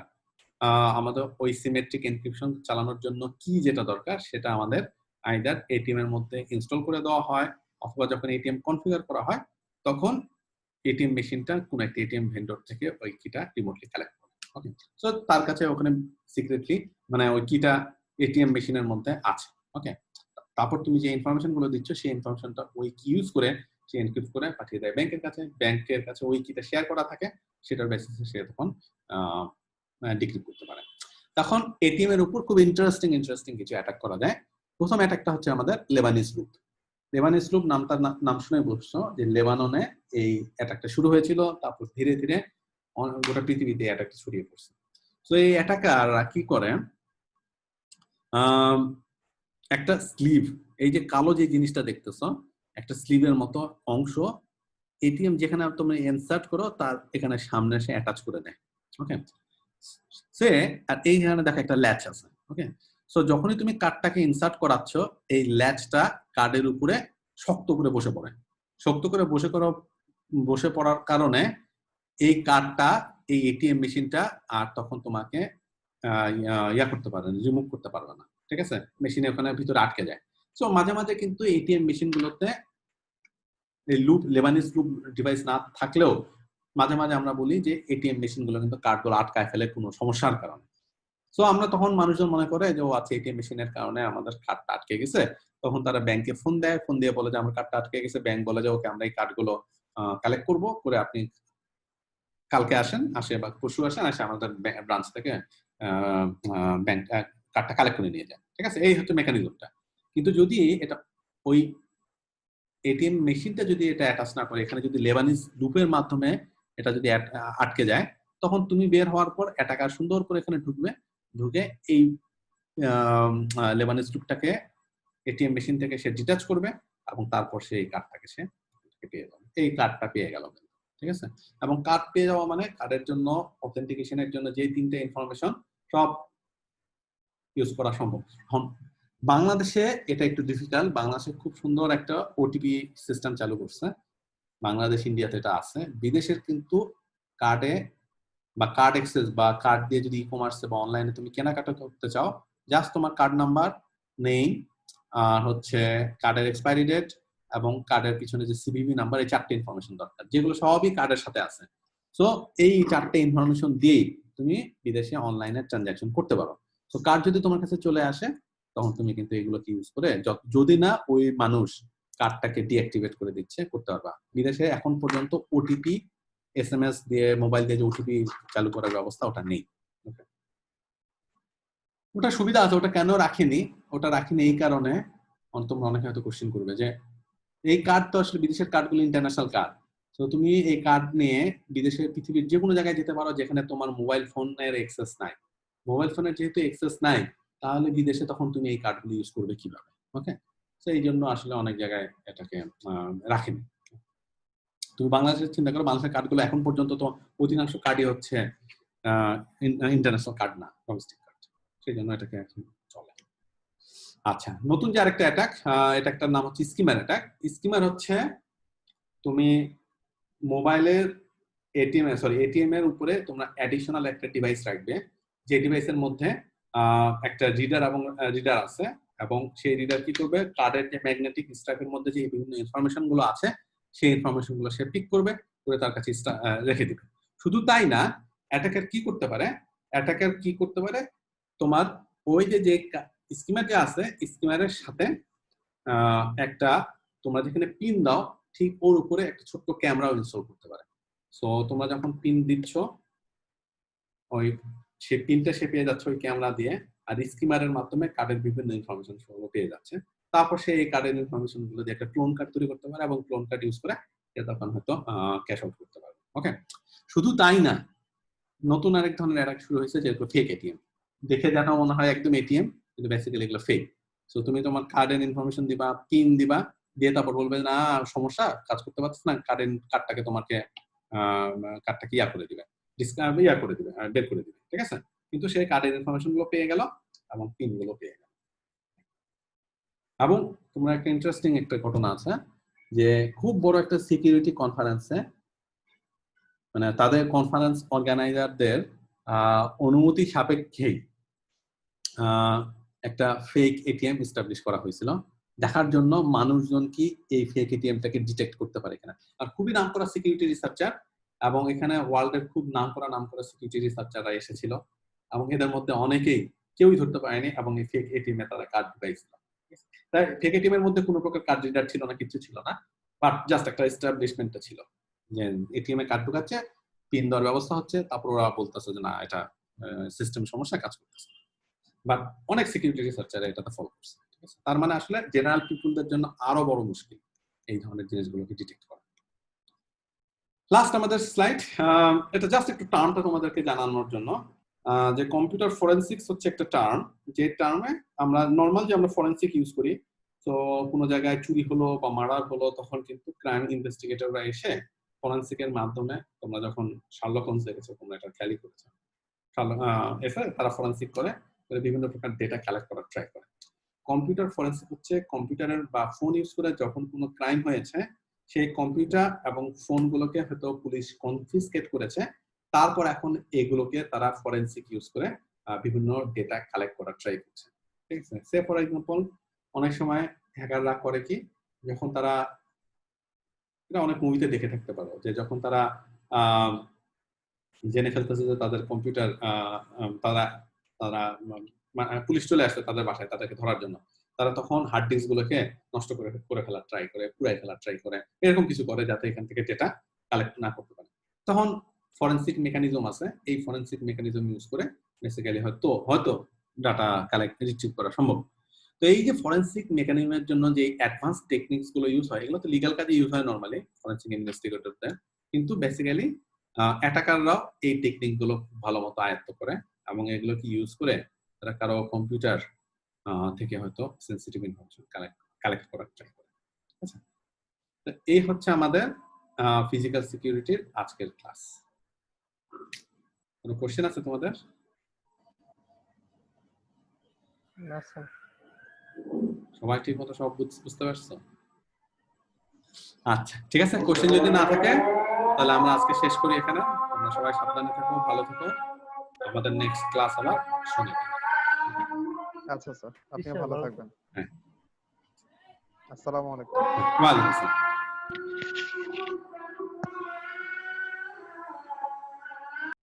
আমাদের ওই সিমেট্রিক এনক্রিপশন চালানোর জন্য কি যেটা দরকার সেটা আমাদের আইদার এটিএম এর মধ্যে ইনস্টল করে দেওয়া হয়, অথবা যখন এটিএম কনফিগার করা হয় তখন এটিএম মেশিনটা কোন একটা এটিএম ভেন্ডর থেকে ওই কিটা রিমোটলি কালেক্ট করে। ওকে, সো তার কাছে ওখানে সিক্রেটলি মানে ওই কিটা এটিএম মেশিনের মধ্যে আছে। ওকে, তারপর তুমি যে ইনফরমেশন গুলো দিচ্ছ সেই ইনফরমেশনটা ওই কি ইউজ করে সে এনক্রিপ্ট করে পাঠিয়ে দেয় ব্যাংকের কাছে, ব্যাংকের কাছে ওই কিটা শেয়ার করা থাকে, সেটার বেসিসে সে তখন ডিক্রিপ্ট করতে পারে। তখন এটিএম এর উপর খুব ইন্টারেস্টিং কিছু অ্যাটাক করা যায়। প্রথম অ্যাটাকটা হচ্ছে আমাদের লেবানিজ লুপ। লেবানিজ লুপ নামটার নাম শুনে বুঝছো যে লেবাননে এই অ্যাটাকটা শুরু হয়েছিল, তারপর ধীরে ধীরে গোটা পৃথিবীতে অ্যাটাকটা ছড়িয়ে পড়ছে। তো এই অ্যাটাকাররা কি করে, একটা স্লিভ, এই যে কালো যে জিনিসটা দেখতেছো একটা স্লিভের মতো অংশ এটিএম যেখানে তুমি ইনসার্ট করো তার এখানে সামনে সে অ্যাটাচ করে দেয়। ওকে, সে আর এইখানে দেখো একটা ল্যাচ আছে। ওকে, সো যখনই তুমি কার্ডটাকে ইনসার্ট করাচ্ছ এই ল্যাচটা কার্ডের উপরে শক্ত করে বসে পড়ে। শক্ত করে বসে পড়ার কারণে এই কার্ডটা এই এটিএম মেশিনটা আর তখন তোমাকে ইয়া করতে পারবে না, রিমুভ করতে পারবে না। ঠিক আছে, মেশিনে ওখানে ভিতরে আটকে যায়। সো মাঝে মাঝে কিন্তু এটিএম মেশিন গুলোতে এই লেবানিজ লুপ ডিভাইস না থাকলেও মাঝে মাঝে আমরা বলি যে এটিএম মেশিন গুলো কিন্তু কার্ডগুলো আটকায় ফেলে কোনো সমস্যার কারণে। সো আমরা তখন মানুষজন মনে করে যে ও আচ্ছা এটিএম মেশিনের কারণে আমাদের কার্ডটা আটকে গেছে, তখন তারা ব্যাংকে ফোন দেয়, ফোন দিয়ে বলে যে আমার কার্ডটা আটকে গেছে। ব্যাংক বলে যে ওকে আমরা এই কার্ডগুলো কালেক্ট করবো, করে আপনি কালকে আসেন, বা পরশু আসেন, আমাদের ব্রাঞ্চ থেকে ব্যাংক কার্ডটা কালেক্ট করে নিয়ে যায়। ঠিক আছে, এই হচ্ছে মেকানিজমটা। কিন্তু যদি এটা ওই এটিএম মেশিনটা যদি এটা অ্যাটাচ না করে, এখানে যদি লেবানিজ লুপের মাধ্যমে এটা যদি আটকে যায়, তখন তুমি বের হওয়ার পর অ্যাটাকার সুন্দর করে এখানে ঢুকে এই লেবানিজ লুপটাকে এটিএম মেশিন থেকে সে ডিটাচ করবে এবং তারপর সেই কার্ডটাকে সে পেয়ে যাবে। এই কার্ডটা পেয়ে গেল, ঠিক আছে। এবং কার্ড পেয়ে যাওয়া মানে কার্ডের জন্য অথেন্টিকেশনের জন্য যে 3টে ইনফরমেশন সব ইউজ করা সম্ভব। এখন বাংলাদেশে এটা একটু ডিফিকাল্ট। বাংলাদেশে খুব সুন্দর একটা ওটিপি সিস্টেম চালু করছে, বাংলাদেশ ইন্ডিয়াতে এটা আছে। বিদেশের কিন্তু কার্ডে বা কার্ড অ্যাক্সেস বা কার্ড দিয়ে যদি ই কমার্সে বা অনলাইনে তুমি কেনাকাটা করতে চাও, জাস্ট তোমার কার্ড নাম্বার, নেম, আর হচ্ছে কার্ডের এক্সপায়ারি ডেট এবং কার্ডের পিছনে যে সিভিভি নাম্বার, এই 4টে ইনফরমেশন দরকার, যেগুলো সবই কার্ডের সাথে আছে। সো এই 4টে ইনফরমেশন দিয়েই তুমি বিদেশে অনলাইনে ট্রানজাকশন করতে পারো। তো কার্ড যদি তোমার কাছে চলে আসে তখন তুমি কিন্তু এগুলোকে ইউজ করে, যদি না ওই মানুষ কার্ডটাকে ডিঅ্যাক্টিভেট করে দিচ্ছে, করতে পারবা। বিদেশে এখন পর্যন্ত ওটিপি এসএমএস দিয়ে, মোবাইল দিয়ে যে ওটিপি চালু করার ব্যবস্থা ওটা নেই। ওটা সুবিধা আছে, ওটা কেন রাখেনি? ওটা রাখেনি এই কারণে, তোমরা অনেকে হয়তো কোশ্চেন করবে যে এই কার্ড তো আসলে বিদেশের কার্ডগুলো ইন্টারন্যাশনাল কার্ড, তো তুমি এই কার্ড নিয়ে বিদেশের পৃথিবীর যে কোনো জায়গায় যেতে পারো যেখানে তোমার মোবাইল ফোনের অ্যাক্সেস নাই। মোবাইল ফোনের যেহেতু অ্যাক্সেস নাই, তাহলে বিদেশে তখন তুমি এই কার্ডগুলো ইউজ করবে কিভাবে? ওকে, তো এই জন্য আসলে অনেক জায়গায় এটাকে রাখেনি। তুমি বাংলাদেশের চিন্তা করো, বাংলাদেশের কার্ডগুলো এখন পর্যন্ত তো অধিকাংশ কার্ডই হচ্ছে ইন্টারন্যাশনাল কার্ড না, ডোমেস্টিক কার্ড, সেই জন্য এটাকে এখন চলে। আচ্ছা, নতুন যে আরেকটা অ্যাটাক, এটা একটা নাম হচ্ছে স্কিমার অ্যাটাক। স্কিমার হচ্ছে তুমি মোবাইলের এটিএম এর উপরে তোমরা অ্যাডিশনাল একটা ডিভাইস রাখবে, যে ডিভাইসের মধ্যে একটা রিডার আছে, এবং সেই রিডার কি করবে, কার্ডের যে ম্যাগনেটিক স্ট্রাপের মধ্যে যে বিভিন্ন ইনফরমেশন গুলো আছে সেই ইনফরমেশন গুলো সে পিক করবে, করে তার কাছে রেখে দিবে। শুধু তাই না, অ্যাটাকার কি করতে পারে, তোমার ওই যে স্কিমার যে আছে, স্কিমারের সাথে একটা তোমরা যেখানে পিন দাও ঠিক ওর উপরে একটা ছোট্ট ক্যামেরাও ইনস্টল করতে পারে। সো তোমরা যখন পিন দিচ্ছ, ওই সে পিনটা সে পেয়ে যাচ্ছে ওই ক্যামেরা দিয়ে, আর স্কিমারের মাধ্যমে কার্ডের বিভিন্ন ইনফরমেশন পেয়ে যাচ্ছে। তারপর সে এই কার্ডের ইনফরমেশন গুলো দিয়ে একটা ক্লোন কার্ড তৈরি করতে পারে, এবং ক্লোন কার্ড ইউজ করে সে তখন হয়তো ক্যাশ আউট করতে পারবে। ওকে, শুধু তাই না, নতুন আরেক ধরনের অ্যাটাক শুরু হয়েছে, যেগুলো ফেক এটিএম। দেখে যেন মনে হয় একদম এটিএম, কিন্তু বেসিক্যালি এগুলো ফেক। সো তুমি তোমার কার্ডের ইনফরমেশন দিবা, পিন দিবা, দিয়ে তারপর বলবে না সমস্যা, কাজ করতে পারছিস না, কার্ডটাকে তোমাকে কার্ডটাকে করে দিবে, বের করে দিবে, ঠিক আছে। কিন্তু সেই কার্ডের ইনফরমেশন গুলো পেয়ে গেল এবং পিন গুলো পেয়ে গেল। এবং তোমরা একটা ইন্টারেস্টিং একটা ঘটনা আছে যে খুব বড় একটা সিকিউরিটি কনফারেন্সে, মানে তাদের কনফারেন্স অর্গানাইজারদের অনুমতি সাপেক্ষেই একটা ফেক এটিএম এস্টাবলিশ করা হয়েছিল, দেখার জন্য মানুষজন কি এই ফেক এটিএমটাকে ডিটেক্ট করতে পারে কিনা। আর খুবই নামকরা সিকিউরিটি রিসার্চার, এবং এখানে ওয়ার্ল্ডের খুব নামকরা সিকিউরিটি রিসার্চাররা এসেছিল, এবং এদের মধ্যে অনেকেই কেউই ধরতে পারেনি, এবং এই ফেক এটিএম এ তারা কার্ড ঢুকাইছিল। তাই ফেক এটিএম এর মধ্যে কোনো প্রকার কার্ড রিডার ছিল না, কিছু ছিল না, বাট জাস্ট একটা এস্টাবলিশমেন্টটা ছিল যে এটিএম এ কার্ড ঢুকাচ্ছে, পিন দেওয়ার ব্যবস্থা হচ্ছে, তারপর ওরা বলতেছে যে না এটা সিস্টেম সমস্যা, কাজ করতেছে। বাট অনেক সিকিউরিটি রিসার্চার এটাতে ফলো করছে, ঠিক আছে। তার মানে আসলে জেনারেল পিপলদের জন্য আরো বড় মুশকিল এই ধরনের জিনিসগুলোকে ডিটেক্ট করা। লাস্ট আমাদের স্লাইড, এটা জাস্ট একটু টার্মটা তোমাদেরকে জানানোর জন্য, যে কম্পিউটার ফরেনসিক্স হচ্ছে একটা টার্ম, যে টার্মে আমরা নর্মাল যে আমরা ফরেনসিক ইউজ করি, তো কোনো জায়গায় চুরি হলো বা মার্ডার হলো, তখন কিন্তু ক্রাইম ইনভেস্টিগেটররা এসে ফরেনসিকের মাধ্যমে, তোমরা যখন শার্লক হোমস দেখেছো, তোমরা এটা খেয়ালই করেছো, এসে তারা ফরেনসিক করে বিভিন্ন প্রকার ডেটা কালেক্ট করার ট্রাই করে। কম্পিউটার ফরেনসিক হচ্ছে কম্পিউটারের বা ফোন ইউজ করে যখন কোনো ক্রাইম হয়েছে, সেই কম্পিউটার এবং ফোনগুলোকে হয়তো পুলিশ কনফিসকেট করেছে, তারপর এখন এগুলোকে তারা ফরেনসিক ইউজ করে বিভিন্ন ডেটা কালেক্ট করার ট্রাই করছে, ঠিক আছে। সে ফর এক্সাম্পল, অনেক সময় হ্যাকাররা করে কি, যখন তারা, এটা অনেক মুভিতে দেখে থাকতে পারো, যে যখন তারা জেনে ফেলতেছে যে তাদের কম্পিউটার, তারা পুলিশ চলে আসছে তাদের বাসায় তাদেরকে ধরার জন্য, তারা তখন হার্ড ডিস্ক গুলোকে নষ্ট করে ফেলার ট্রাই করে, পুরাই ফেলার ট্রাই করে, এরকম কিছু করে যাতে এখান থেকে ডেটা কালেক্ট না করতে পারে। তখন ফরেনসিক মেকানিজম আছে, এই ফরেনসিক মেকানিজম ইউজ করে বেসিক্যালি হয়তো ডাটা কালেক্ট রিট্রিভ করা সম্ভব। তো এই যে ফরেনসিক মেকানিজমের জন্য যে অ্যাডভান্স টেকনিক্স গুলো ইউজ হয়, এগুলো তো লিগ্যাল কাজে ইউজ হয় নরমালি ফরেনসিক ইনভেস্টিগেটরদের, কিন্তু বেসিক্যালি অ্যাটাকাররাও এই টেকনিক গুলো খুব ভালো মতো আয়ত্ত করে, এবং এগুলোকে ইউজ করে তারা কারো কম্পিউটার থেকে হয়তো সেন্সিটিভ ইনফরমেশন কালেক্ট করার ট্রাই করে। আচ্ছা, তো এই হচ্ছে আমাদের ফিজিক্যাল সিকিউরিটির আজকের ক্লাস। কোনো কোশ্চেন আছে তোমাদের? না স্যার। সবাই ঠিক মতো সব বুঝতে পারছো? আচ্ছা ঠিক আছে, কোশ্চেন যদি না থাকে তাহলে আমরা আজকে শেষ করি এখানে। তোমরা সবাই সাবধানে থাকো, ভালো থেকো। আমাদের নেক্সট ক্লাস আবার শনিবার। আচ্ছা স্যার, আপনি স্যার, ভালো ভালো থাকবেন। হ্যাঁ। আসসালামু আলাইকুম। ওয়ালাইকুম আসসালাম।